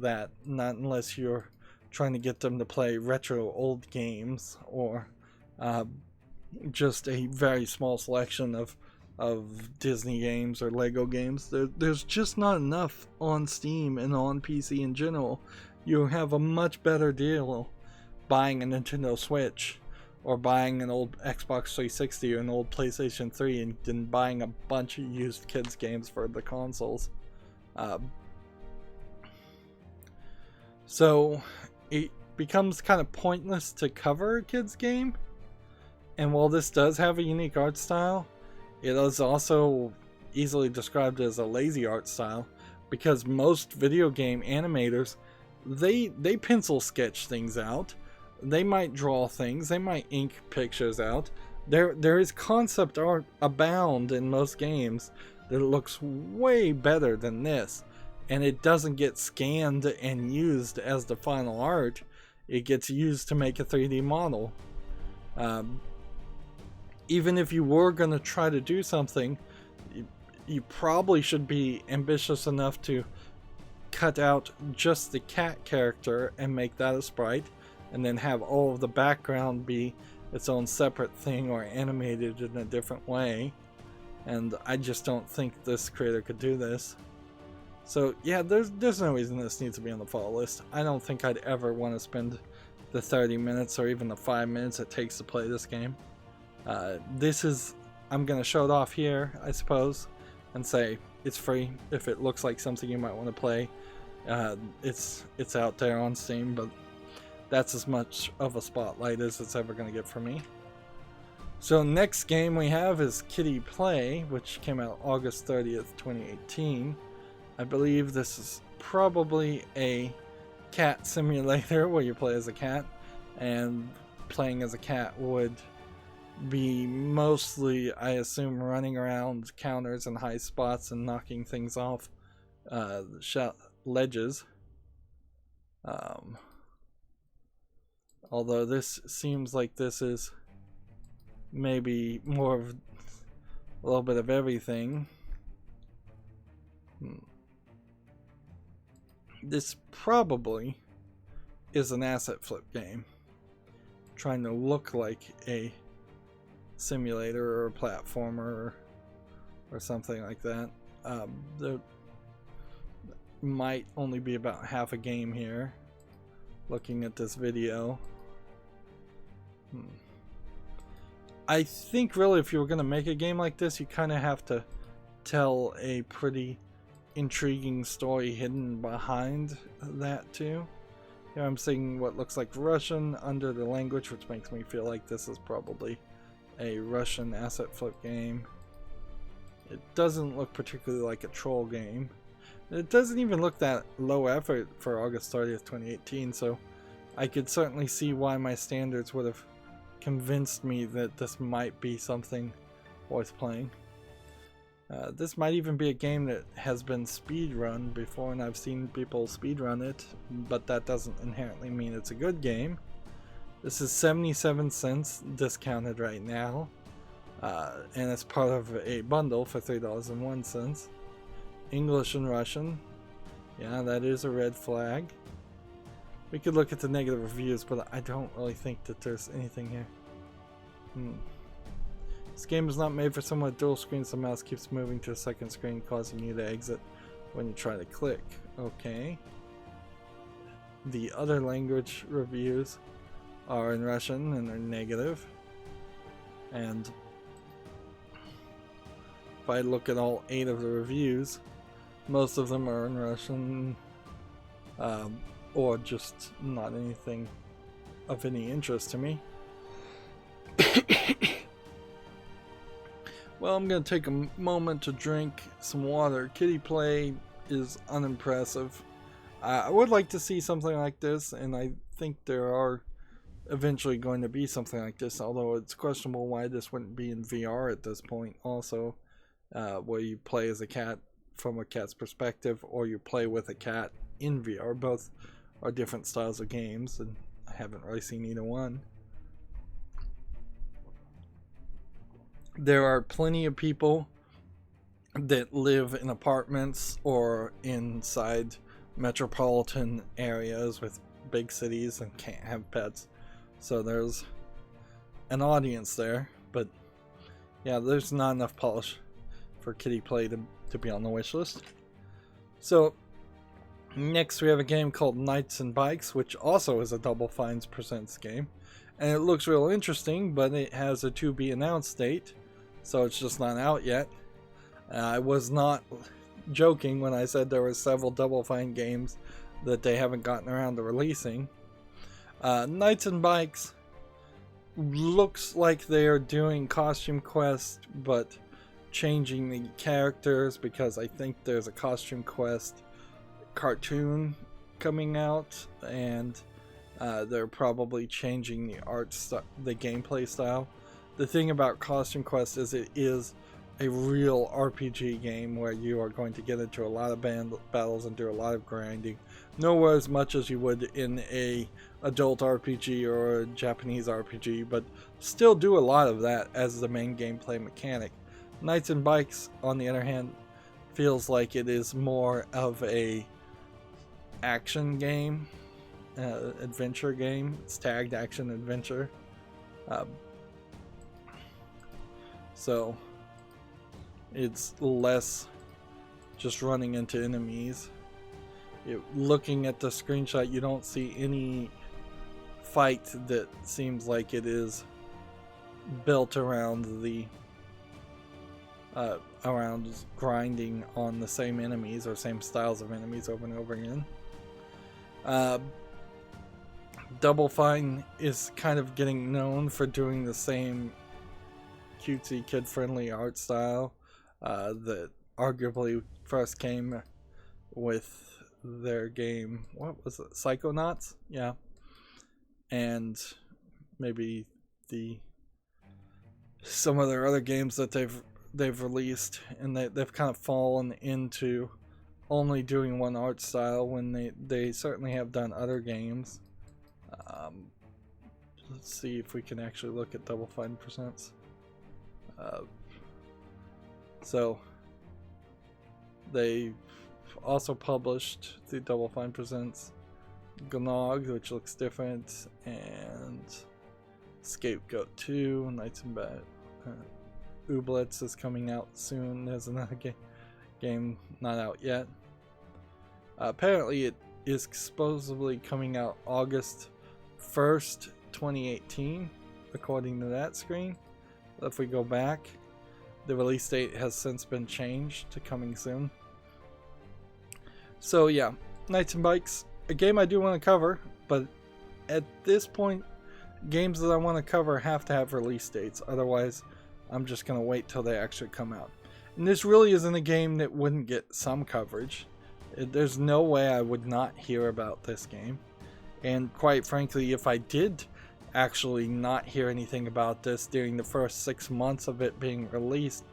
S1: that, not unless you're trying to get them to play retro old games, or just a very small selection of Disney games or Lego games. There's just not enough on Steam and on PC in general. You have a much better deal buying a Nintendo Switch or buying an old Xbox 360 or an old PlayStation 3 than buying a bunch of used kids games for the consoles. So it becomes kind of pointless to cover a kids game. And while this does have a unique art style, it is also easily described as a lazy art style, because most video game animators, they pencil sketch things out. They might draw things, they might ink pictures out. There is concept art abound in most games that looks way better than this, and it doesn't get scanned and used as the final art. It gets used to make a 3D model. Even if you were going to try to do something, you probably should be ambitious enough to cut out just the cat character and make that a sprite, and then have all of the background be its own separate thing or animated in a different way. And I just don't think this creator could do this. So yeah, there's no reason this needs to be on the follow list. I don't think I'd ever want to spend the 30 minutes or even the 5 minutes it takes to play this game. I'm gonna show it off here, I suppose, and say it's free. If it looks like something you might want to play, it's out there on Steam, but that's as much of a spotlight as it's ever gonna get for me. So next game we have is Kitty Play, which came out August 30th, 2018. I believe this is probably a cat simulator where you play as a cat, and playing as a cat would be mostly, I assume, running around counters and high spots and knocking things off ledges. Although this seems like this is maybe more of a little bit of everything. This probably is an asset flip game, trying to look like a simulator or a platformer or something like that. There might only be about half a game here, looking at this video. I think really if you were going to make a game like this, you kind of have to tell a pretty intriguing story hidden behind that too. Here I'm seeing what looks like Russian under the language, which makes me feel like this is probably a Russian asset flip game. It doesn't look particularly like a troll game. It doesn't even look that low effort for August 30th, 2018, so I could certainly see why my standards would have convinced me that this might be something worth playing. This might even be a game that has been speedrun before, and I've seen people speedrun it, but that doesn't inherently mean it's a good game. This is 77 cents discounted right now, and it's part of a bundle for $3.01. English and Russian. Yeah, that is a red flag. We could look at the negative reviews, but I don't really think that there's anything here. This game is not made for someone with dual screens. The mouse keeps moving to a second screen, causing you to exit when you try to click. Okay. The other language reviews are in Russian and they're negative. And if I look at all 8 of the reviews, most of them are in Russian, or just not anything of any interest to me. Well, I'm going to take a moment to drink some water. Kitty play is unimpressive. I would like to see something like this, and I think there are eventually going to be something like this, although it's questionable why this wouldn't be in VR at this point also, where you play as a cat from a cat's perspective, or you play with a cat in VR. Both are different styles of games, and I haven't really seen either one. There are plenty of people that live in apartments or inside metropolitan areas with big cities and can't have pets, so there's an audience there. But yeah, there's not enough polish for Kitty Play to be on the wish list. So next we have a game called Knights and Bikes, which also is a Double Fines Presents game, and it looks real interesting, but it has a to be announced date, so it's just not out yet. I was not joking when I said there were several Double Fine games that they haven't gotten around to releasing. Knights and Bikes looks like they are doing Costume Quest, but changing the characters, because I think there's a Costume Quest cartoon coming out, and they're probably changing the gameplay style. The thing about Costume Quest is it is a real RPG game where you are going to get into a lot of battles and do a lot of grinding. Nowhere as much as you would in a adult RPG or a Japanese RPG, but still do a lot of that as the main gameplay mechanic. Knights and Bikes, on the other hand, feels like it is more of a action game, adventure game. It's tagged action adventure. So it's less just running into enemies. Looking at the screenshot, you don't see any fight that seems like it is built around around grinding on the same enemies or same styles of enemies over and over again. Double Fine is kind of getting known for doing the same cutesy kid-friendly art style that arguably first came with their game, what was it, Psychonauts? Yeah. And maybe some of their other games that they've released, and they've kind of fallen into only doing one art style when they certainly have done other games. Let's see if we can actually look at Double Fine percents. So they also published the Double Fine presents Gnog, which looks different, and Scapegoat 2, Knights and Bat. Ooblets is coming out soon. There's another game not out yet. Apparently it is supposedly coming out August 1st, 2018, according to that screen. If we go back, the release date has since been changed to coming soon. So yeah, Knights and Bikes, a game I do want to cover, but at this point, games that I want to cover have to have release dates. Otherwise, I'm just going to wait till they actually come out. And this really isn't a game that wouldn't get some coverage. There's no way I would not hear about this game. And quite frankly, if I did actually not hear anything about this during the first 6 months of it being released,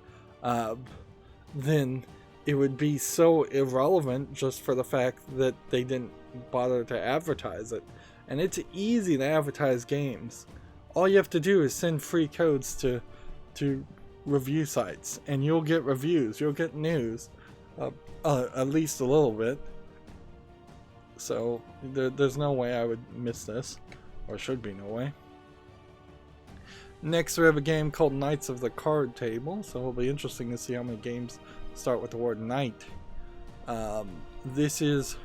S1: then it would be so irrelevant just for the fact that they didn't bother to advertise it. And it's easy to advertise games. All you have to do is send free codes to review sites, and you'll get reviews, you'll get news, at least a little bit. So there's no way I would miss this, or should be no way. Next we have a game called Knights of the Card Table, so it'll be interesting to see how many games start with the word knight. This is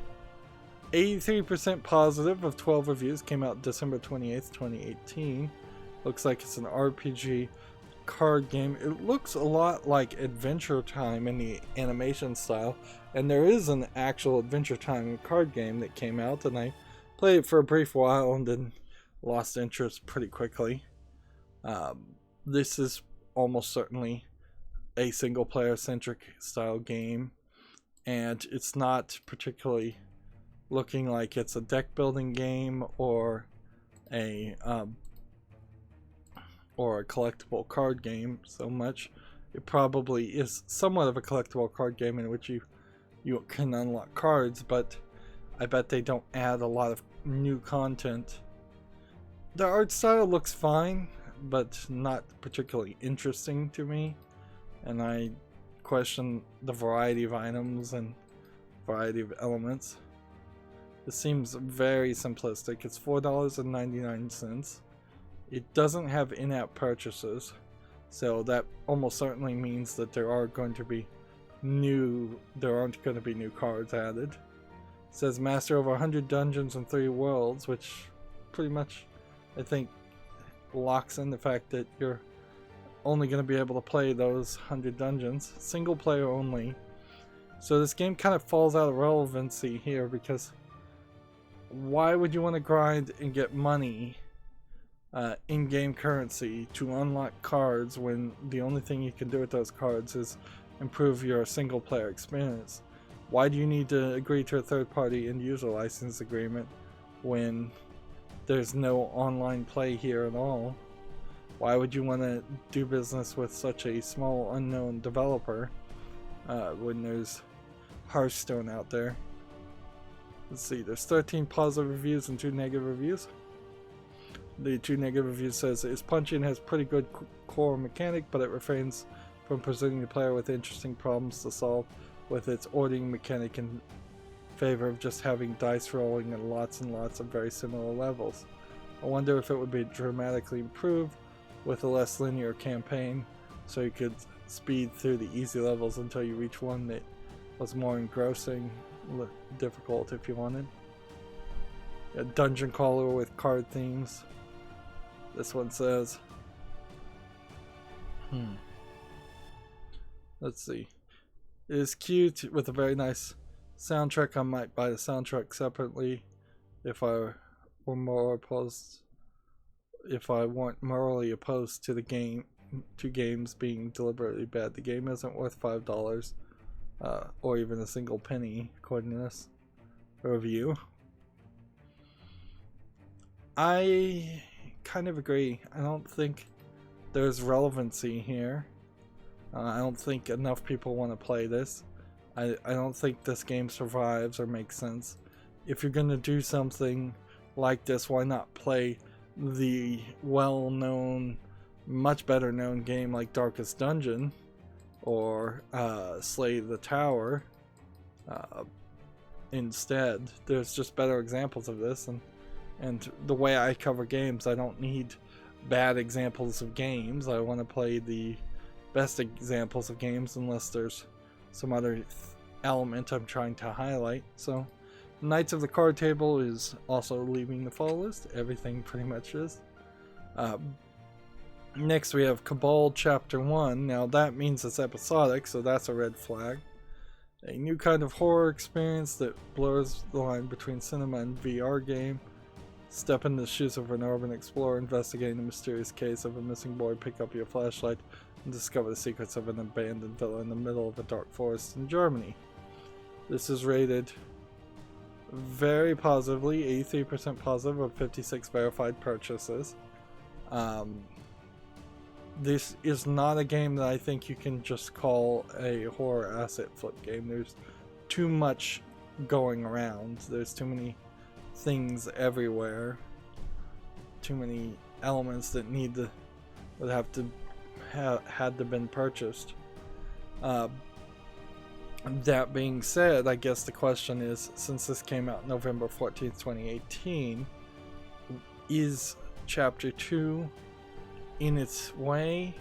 S1: 83% positive of 12 reviews, came out December 28th, 2018. Looks like it's an RPG card game. It looks a lot like Adventure Time in the animation style, and there is an actual Adventure Time card game that came out, and I played it for a brief while and then lost interest pretty quickly. This is almost certainly a single player centric style game, and it's not particularly looking like it's a deck building game or a collectible card game so much. It probably is somewhat of a collectible card game in which you can unlock cards, but I bet they don't add a lot of new content. The art style looks fine, but not particularly interesting to me, and I question the variety of items and variety of elements. This seems very simplistic. It's $4.99. It doesn't have in-app purchases, so that almost certainly means that there aren't going to be new cards added. It says master over 100 dungeons and 3 worlds, which pretty much I think locks in the fact that you're only going to be able to play those 100 dungeons. Single player only. So this game kind of falls out of relevancy here, because why would you want to grind and get money, in-game currency, to unlock cards when the only thing you can do with those cards is improve your single player experience? Why do you need to agree to a third-party end-user license agreement when there's no online play here at all? Why would you want to do business with such a small unknown developer when there's Hearthstone out there? Let's see, there's 13 positive reviews and 2 negative reviews. The 2 negative reviews says it's punchy and has pretty good core mechanic, but it refrains from presenting the player with interesting problems to solve with its ordering mechanic in favor of just having dice rolling and lots of very similar levels. I wonder if it would be dramatically improved with a less linear campaign, so you could speed through the easy levels until you reach one that was more engrossing, difficult if you wanted. A dungeon crawler with card themes. This one says, let's see. It is cute with a very nice soundtrack. I might buy the soundtrack separately if I were more opposed. If I weren't morally opposed to the game, to games being deliberately bad. The game isn't worth $5 or even a single penny, according to this review. I kind of agree. I don't think there's relevancy here. I don't think enough people want to play this. I don't think this game survives or makes sense. If you're gonna do something like this, why not play the well-known, much better known game like Darkest Dungeon or Slay the Tower instead? There's just better examples of this, and the way I cover games, I don't need bad examples of games. I want to play the best examples of games unless there's some other element I'm trying to highlight. So Knights of the Card Table is also leaving the fall list. Everything pretty much is. Next we have Cabal Chapter 1. Now that means it's episodic, so that's a red flag. A new kind of horror experience that blurs the line between cinema and VR game. Step in the shoes of an urban explorer investigating the mysterious case of a missing boy, pick up your flashlight, and discover the secrets of an abandoned villa in the middle of a dark forest in Germany. This is rated very positively, 83% positive of 56 verified purchases. This is not a game that I think you can just call a horror asset flip game. There's too much going around. There's too many things everywhere. Too many elements that would have to had to been purchased. That being said, I guess the question is, since this came out November 14th, 2018, is Chapter 2 on its way,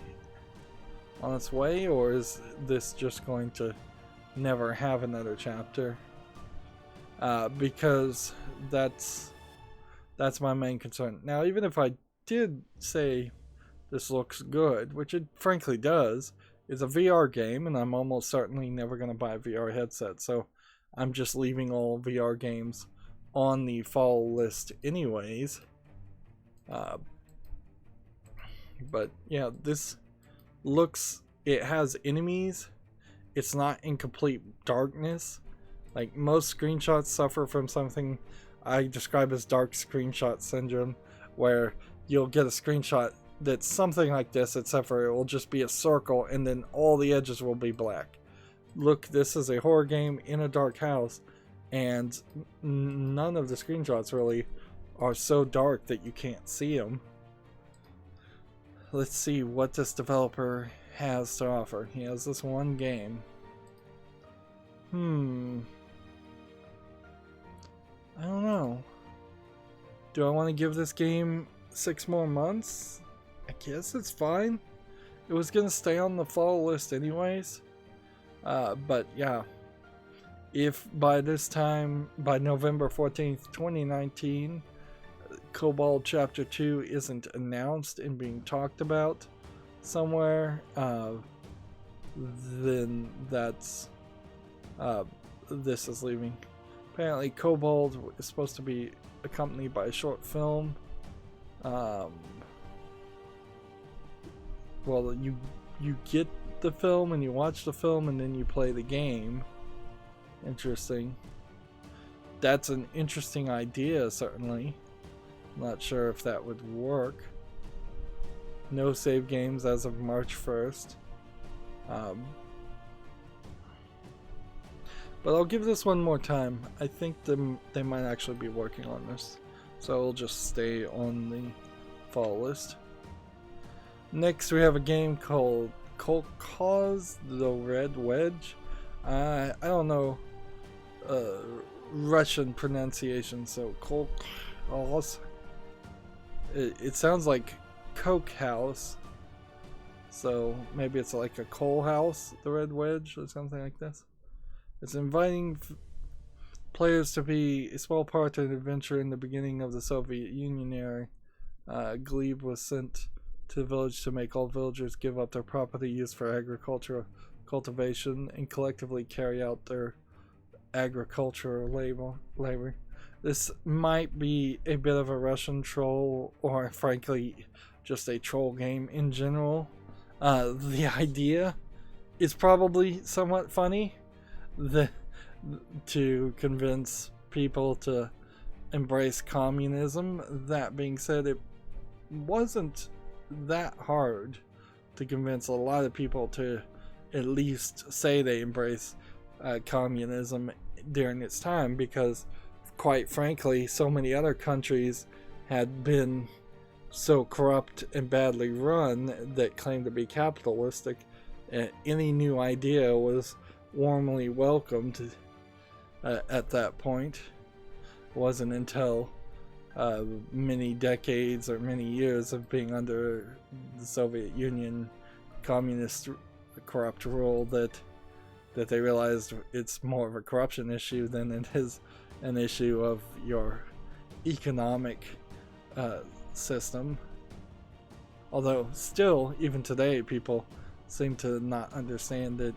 S1: or is this just going to never have another chapter? Because that's my main concern. Now, even if I did say this looks good, which it frankly does, it's a VR game, and I'm almost certainly never going to buy a VR headset, so I'm just leaving all VR games on the fall list anyways. But yeah, this looks, it has enemies. It's not in complete darkness. Like, most screenshots suffer from something I describe as dark screenshot syndrome, where you'll get a screenshot that's something like this, except for it will just be a circle and then all the edges will be black. Look, this is a horror game in a dark house, and none of the screenshots really are so dark that you can't see them. Let's see what this developer has to offer. He has this one game. I don't know. Do I want to give this game 6 more months? I guess it's fine. It was going to stay on the fall list anyways. But yeah. If by this time, by November 14th, 2019, Cobalt Chapter 2 isn't announced and being talked about somewhere, then that's this is leaving. Apparently Cobalt is supposed to be accompanied by a short film. Well, you get the film and you watch the film and then you play the game. Interesting. That's an interesting idea, certainly. Not sure if that would work. No save games as of March 1st. But I'll give this one more time. I think they might actually be working on this. So it'll just stay on the fall list. Next we have a game called Kolkhoz the Red Wedge. I don't know Russian pronunciation, so Kolkhoz. It sounds like Coke House, so maybe it's like a coal house, the Red Wedge, or something like this. It's inviting players to be a small part of an adventure in the beginning of the Soviet Union era. Glebe was sent to the village to make all villagers give up their property used for agricultural cultivation and collectively carry out their agricultural labor. This might be a bit of a Russian troll, or frankly just a troll game in general. The idea is probably somewhat funny, to convince people to embrace communism. That being said, it wasn't that hard to convince a lot of people to at least say they embrace communism during its time, because quite frankly so many other countries had been so corrupt and badly run that claimed to be capitalistic. Any new idea was warmly welcomed at that point. It wasn't until many decades or many years of being under the Soviet Union communist corrupt rule that they realized it's more of a corruption issue than it is an issue of your economic system. Although still, even today, people seem to not understand that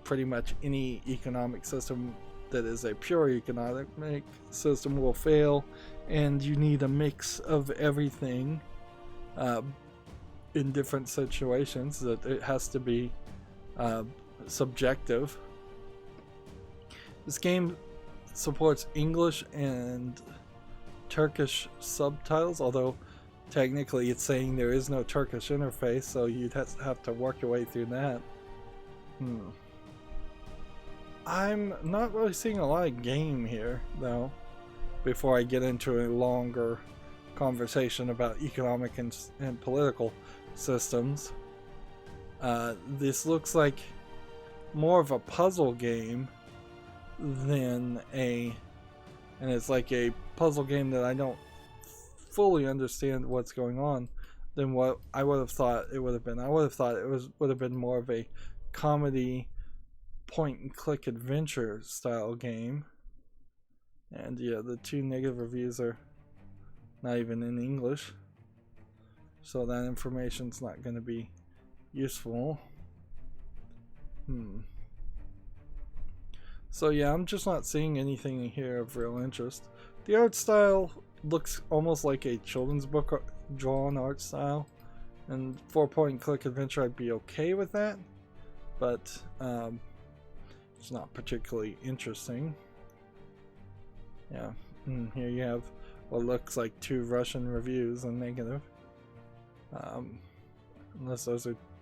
S1: pretty much any economic system that is a pure economic system will fail, and you need a mix of everything in different situations, that it has to be subjective. This game supports English and Turkish subtitles, although technically it's saying there is no Turkish interface, so you'd have to work your way through that. I'm not really seeing a lot of game here, though, before I get into a longer conversation about economic and political systems. This looks like more of a puzzle game than and it's like a puzzle game that I don't fully understand what's going on than what I would have thought it would have been. I would have thought it would have been more of a comedy point and click adventure style game. And yeah, the 2 negative reviews are not even in English, so that information's not going to be useful. So yeah, I'm just not seeing anything here of real interest. The art style looks almost like a children's book drawn art style, and 4-point click adventure, I'd be okay with that, but it's not particularly interesting. Yeah, here you have what looks like 2 Russian reviews and negative. Unless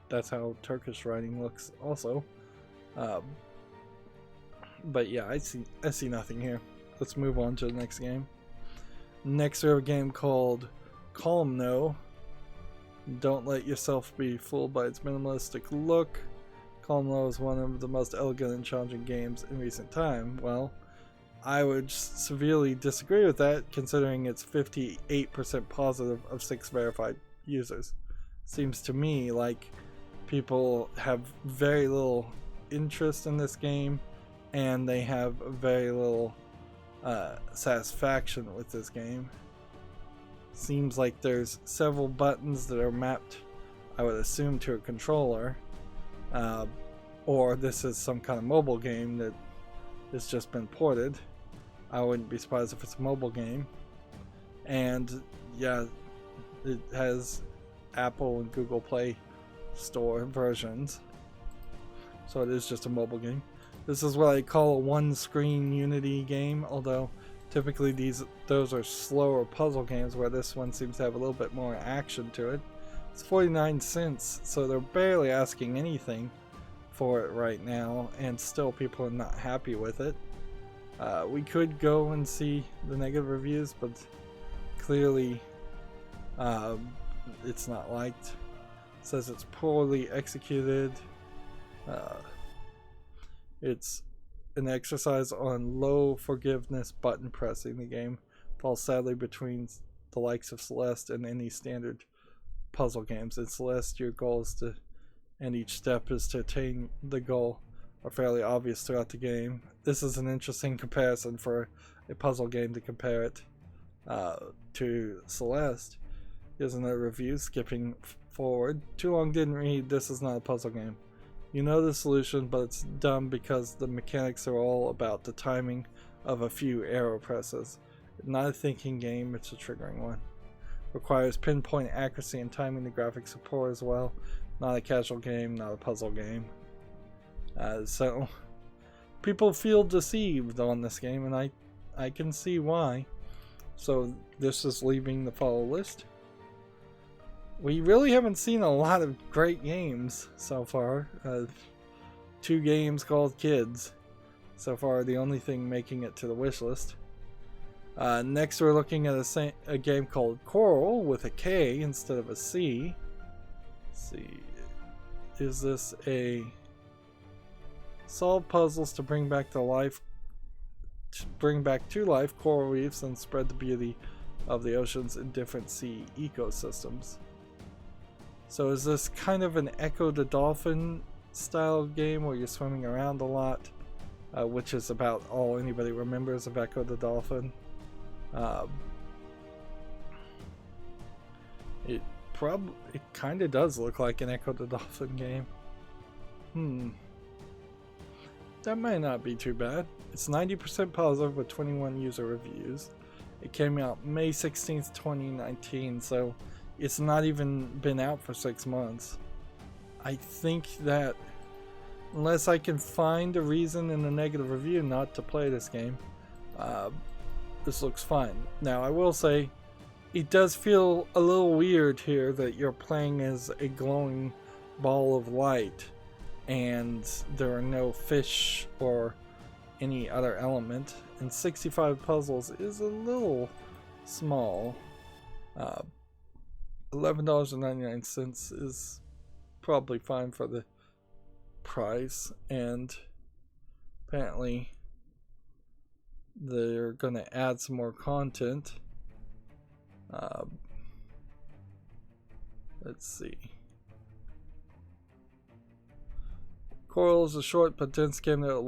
S1: that's how Turkish writing looks also. But yeah, I see nothing here. Let's move on to the next game. Next we have a game called Calm No. Don't let yourself be fooled by its minimalistic look. Calm No is one of the most elegant and challenging games in recent time. Well, I would severely disagree with that, considering it's 58% positive of 6 verified users. Seems to me like people have very little interest in this game, and they have very little satisfaction with this game. Seems like there's several buttons that are mapped, I would assume, to a controller, or this is some kind of mobile game that has just been ported. I wouldn't be surprised if it's a mobile game. And yeah, it has Apple and Google Play Store versions, so it is just a mobile game. This is what I call a one-screen Unity game, although typically those are slower puzzle games, where this one seems to have a little bit more action to it. It's 49 cents, so they're barely asking anything for it right now, and still people are not happy with it. We could go and see the negative reviews, but clearly it's not liked. It says it's poorly executed. It's an exercise on low forgiveness button pressing. The game falls sadly between the likes of Celeste and any standard puzzle games. In Celeste, your goal is to, and each step is to attain the goal, are fairly obvious throughout the game. This is an interesting comparison for a puzzle game to compare it to Celeste. Here's another review, skipping forward. Too long didn't read. This is not a puzzle game. You know the solution, but it's dumb because the mechanics are all about the timing of a few arrow presses. Not a thinking game, it's a triggering one. Requires pinpoint accuracy and timing. The graphics are poor as well. Not a casual game, not a puzzle game. So people feel deceived on this game, and I can see why. So this is leaving the follow list. We really haven't seen a lot of great games so far. 2 games called Kids. So far, the only thing making it to the wish list. Next, we're looking at a game called Coral with a K instead of a C. Let's see, is this a solve puzzles to bring back to life coral reefs and spread the beauty of the oceans in different sea ecosystems? So is this kind of an Echo the Dolphin style game where you're swimming around a lot, which is about all anybody remembers of Echo the Dolphin? It kind of does look like an Echo the Dolphin game. That might not be too bad. It's 90% positive with 21 user reviews. It came out May 16th, 2019, so it's not even been out for 6 months. I think that unless I can find a reason in a negative review not to play this game, this looks fine. Now, I will say, it does feel a little weird here that you're playing as a glowing ball of light and there are no fish or any other element, and 65 puzzles is a little small. $11.99 is probably fine for the price, and apparently they're gonna add some more content. Let's see. Coral is a short but dense game that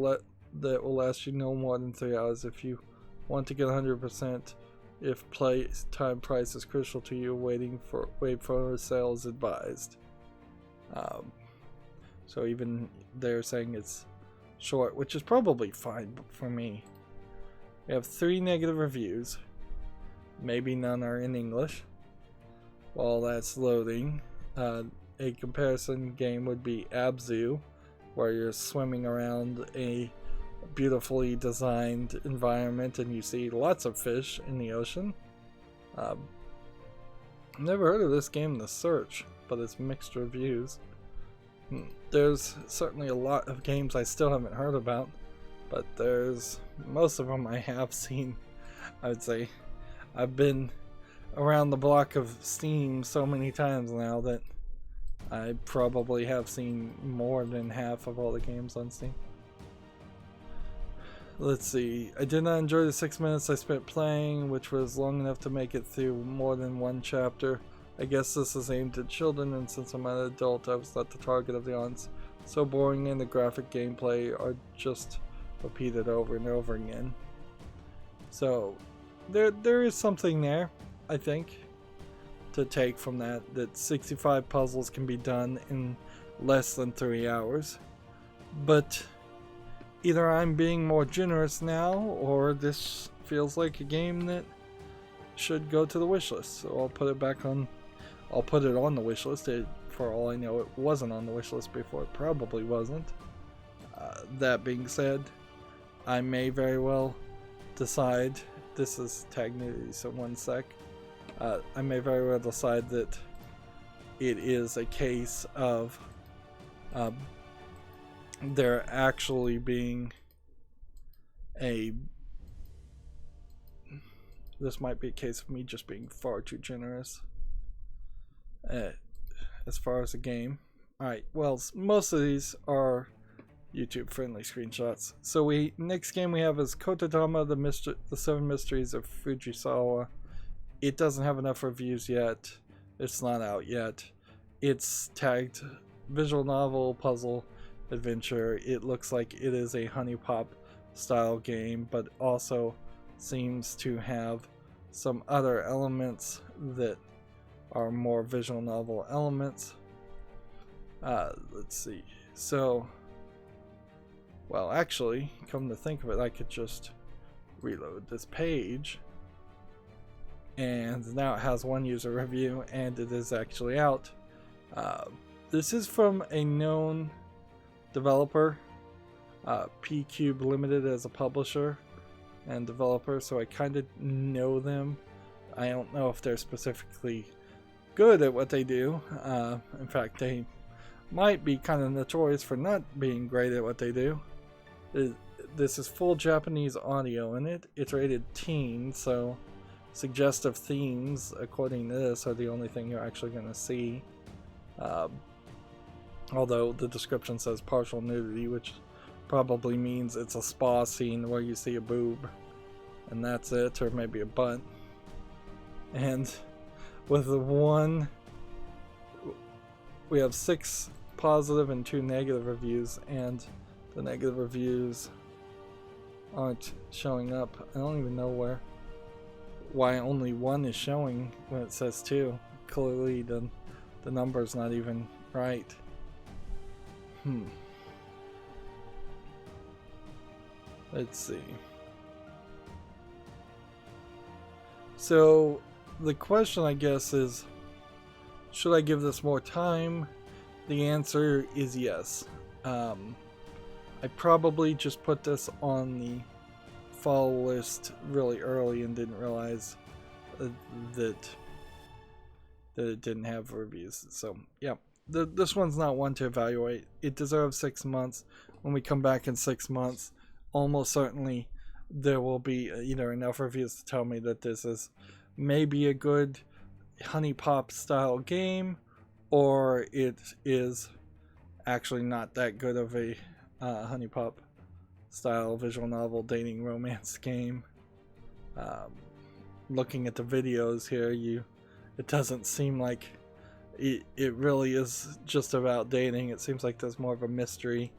S1: will last you no more than 3 hours. If you want to get 100%, if play time price is crucial to you, wait for sales advised. So even they're saying it's short, which is probably fine for me. We have 3 negative reviews. Maybe none are in English. While that's loading, a comparison game would be Abzu, where you're swimming around a beautifully designed environment and you see lots of fish in the ocean. Never heard of this game, The Search, but it's mixed reviews. There's certainly a lot of games I still haven't heard about, but most of them I have seen. I would say I've been around the block of Steam so many times now that I probably have seen more than half of all the games on Steam. Let's see. I did not enjoy the 6 minutes I spent playing, which was long enough to make it through more than one chapter. I guess this is aimed at children, and since I'm an adult, I was not the target of the audience. So boring, and the graphic gameplay are just repeated over and over again. So there is something there, I think, to take from that 65 puzzles can be done in less than 3 hours. But either I'm being more generous now, or this feels like a game that should go to the wish list. So I'll put it on the wish list. For all I know, it wasn't on the wish list before. It probably wasn't. That being said, I may very well decide, this is tag nudity, so 1 sec. I may very well decide that it is a case of there actually being this might be a case of me just being far too generous as far as the game. Alright, well, most of these are YouTube friendly screenshots. So next game we have is Kotodama, the 7 Mysteries of Fujisawa. It doesn't have enough reviews yet. It's not out yet. It's tagged visual novel, puzzle, adventure. It looks like it is a honey pop style game, but also seems to have some other elements that are more visual novel elements. Let's see. So, well, actually, come to think of it, I could just reload this page. And now it has 1 user review, and it is actually out. This is from a known developer, P-Cube Limited as a publisher and developer, so I kind of know them. I don't know if they're specifically good at what they do. In fact, they might be kind of notorious for not being great at what they do. this is full Japanese audio in it. It's rated teen, so suggestive themes, according to this, are the only thing you're actually going to see. Although the description says partial nudity, which probably means it's a spa scene where you see a boob, and that's it, or maybe a butt. And with the one, we have 6 positive and 2 negative reviews, and the negative reviews aren't showing up. I don't even know why only 1 is showing when it says 2. Clearly the number's not even right. Let's see. So the question, I guess, is, should I give this more time? The answer is yes. I probably just put this on the fall list really early and didn't realize that it didn't have reviews. So yeah, this one's not one to evaluate. It deserves 6 months. When we come back in 6 months, almost certainly there will be either enough reviews to tell me that this is maybe a good honey pop style game, or it is actually not that good of a honey pop style visual novel dating romance game. Looking at the videos here, it doesn't seem like it really is just about dating. It seems like there's more of a mystery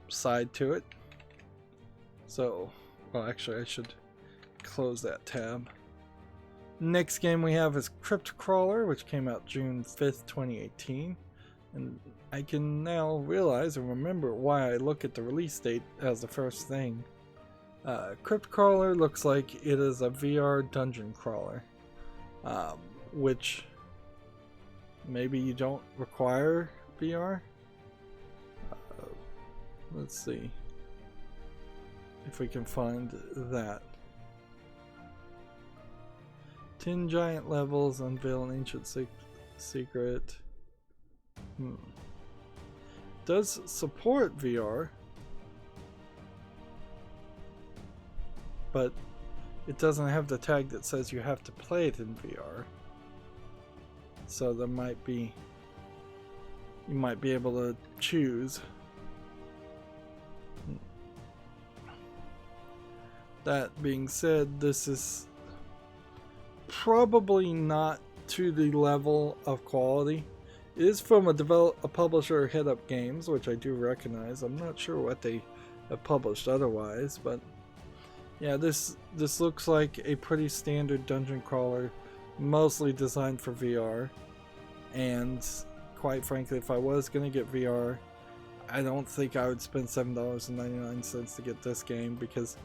S1: side to it. So, well, actually I should close that tab. Next game we have is Crypt Crawler, which came out June 5th, 2018. And I can now realize and remember why I look at the release date as the first thing. Crypt Crawler looks like it is a VR dungeon crawler, which maybe you don't require VR. Let's see if we can find that. 10 giant levels, unveil an ancient secret. Does support VR, but it doesn't have the tag that says you have to play it in VR. So there might be, you might be able to choose. That being said, this is probably not to the level of quality. It is from a publisher, Head Up Games, which I do recognize. I'm not sure what they have published otherwise, but yeah, this looks like a pretty standard dungeon crawler, mostly designed for VR. And quite frankly, if I was going to get VR, I don't think I would spend $7.99 to get this game, because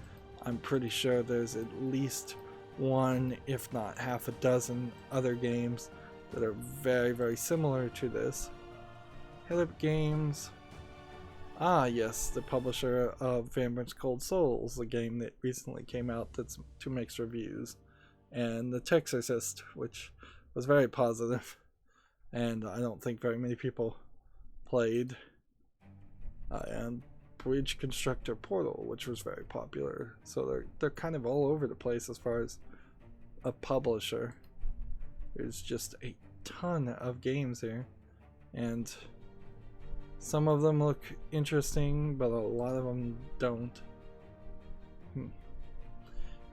S1: I'm pretty sure there's at least one, if not half a dozen, other games that are very, very similar to this. Head Up Games. Ah, yes, the publisher of Vampire Cold Souls, the game that recently came out that's to mixed reviews, and The Texorcist, which was very positive, and I don't think very many people played, and Bridge Constructor Portal, which was very popular. So they're kind of all over the place as far as a publisher. There's just a ton of games here, and some of them look interesting, but a lot of them don't.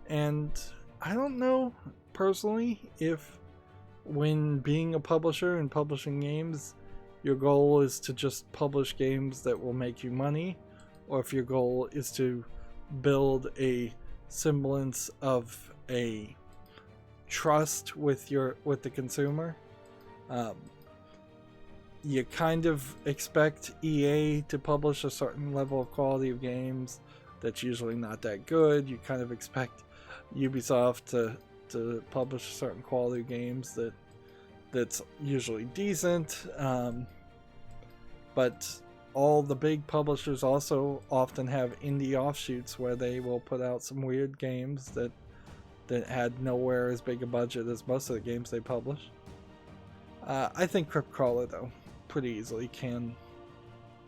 S1: And I don't know personally if, when being a publisher and publishing games, your goal is to just publish games that will make you money, or if your goal is to build a semblance of a trust with the consumer. You kind of expect EA to publish a certain level of quality of games that's usually not that good. You kind of expect Ubisoft to publish a certain quality of games that's usually decent. But all the big publishers also often have indie offshoots where they will put out some weird games that had nowhere as big a budget as most of the games they publish. I think Crypt Crawler, though, pretty easily can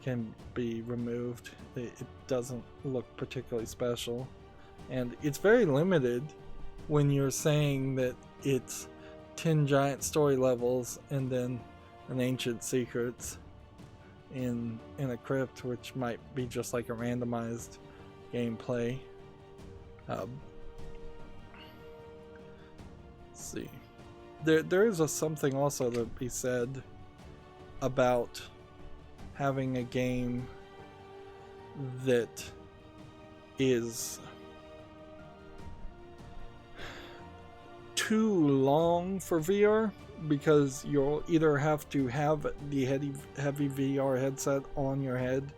S1: can be removed. It doesn't look particularly special, and it's very limited when you're saying that it's 10 giant story levels and then an ancient secrets in a crypt, which might be just like a randomized gameplay. Let's see. There is something also to be said about having a game that is too long for VR, because you'll either have to have the heavy VR headset on your head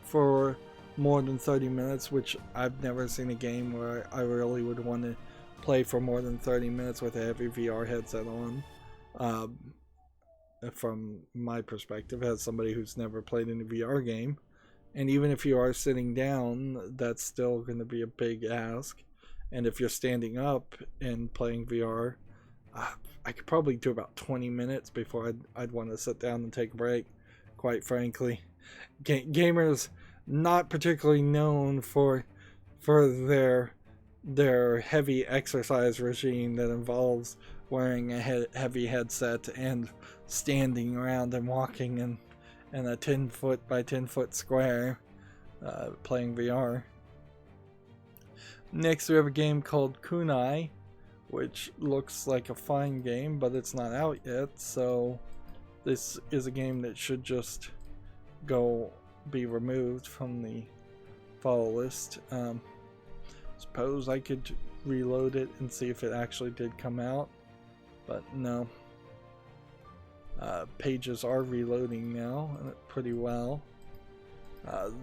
S1: for more than 30 minutes, which I've never seen a game where I really would want to play for more than 30 minutes with a heavy VR headset on. From my perspective, as somebody who's never played in a VR game, and even if you are sitting down, that's still going to be a big ask. And if you're standing up and playing VR, I could probably do about 20 minutes before I'd want to sit down and take a break, quite frankly. Gamers not particularly known for their heavy exercise regime that involves wearing a heavy headset and standing around and walking in a 10 foot by 10 foot square, playing VR. Next we have a game called Kunai, which looks like a fine game, but it's not out yet, so this is a game that should just be removed from the follow list. Suppose I could reload it and see if it actually did come out, but no. Pages are reloading now pretty well.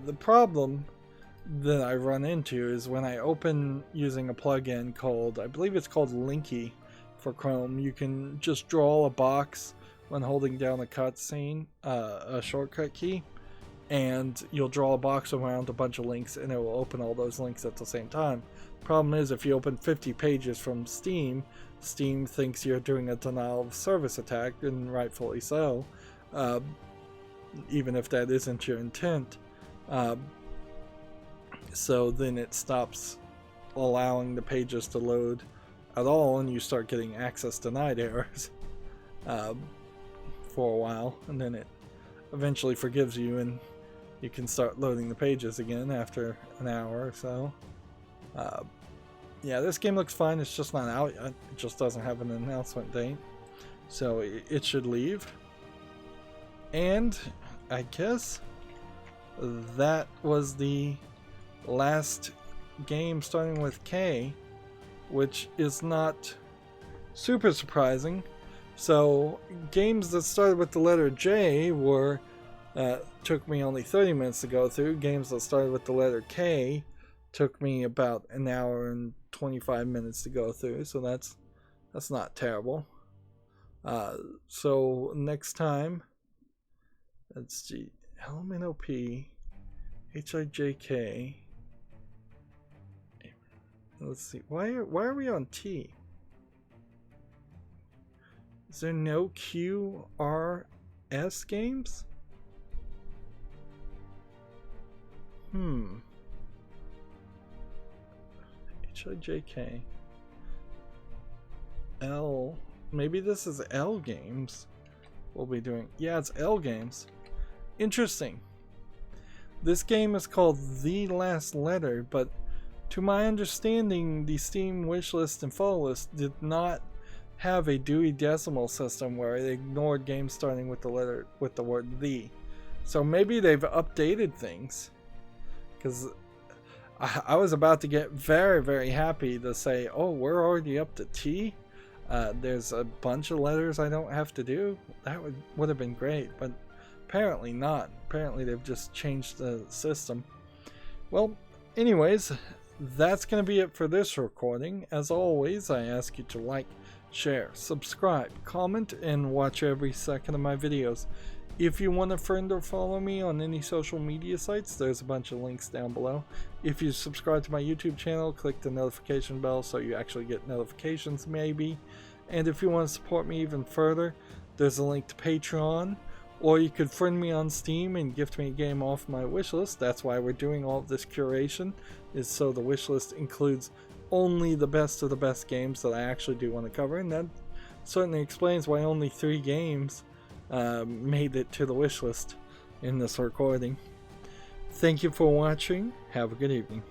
S1: The problem that I run into is when I open using a plugin called, I believe it's called Linky for Chrome, you can just draw a box when holding down a cutscene, a shortcut key, and you'll draw a box around a bunch of links and it will open all those links at the same time. Problem is, if you open 50 pages from Steam thinks you're doing a denial of service attack, and rightfully so, even if that isn't your intent. So then it stops allowing the pages to load at all, and you start getting access denied errors for a while, and then it eventually forgives you and you can start loading the pages again after an hour or so. Yeah, this game looks fine, it's just not out yet. It just doesn't have an announcement date, so it should leave. And I guess that was the last game starting with K, which is not super surprising. So games that started with the letter J were took me only 30 minutes to go through. Games that started with the letter K took me about an hour and 25 minutes to go through, so that's not terrible. So next time, let's see, LMNOP, HIJK. Let's see, why are we on T? Is there no QRS games? HIJK. L. Maybe this is L games we'll be doing. Yeah, it's L games. Interesting. This game is called The Last Letter, but to my understanding, the Steam wishlist and follow list did not have a Dewey Decimal System where it ignored games starting with the word "the." So maybe they've updated things, because I was about to get very, very happy to say, oh, we're already up to T. There's a bunch of letters I don't have to do. That would have been great, but apparently not. Apparently they've just changed the system. Well, anyways, that's going to be it for this recording. As always, I ask you to like, share, subscribe, comment, and watch every second of my videos. If you want to friend or follow me on any social media sites, there's a bunch of links down below. If you subscribe to my YouTube channel, click the notification bell so you actually get notifications maybe. And if you want to support me even further, there's a link to Patreon, Or you could friend me on Steam and gift me a game off my wishlist. That's why we're doing all of this curation, is so the wishlist includes only the best of the best games that I actually do want to cover, and that certainly explains why only 3 games made it to the wishlist in this recording. Thank you for watching. Have a good evening.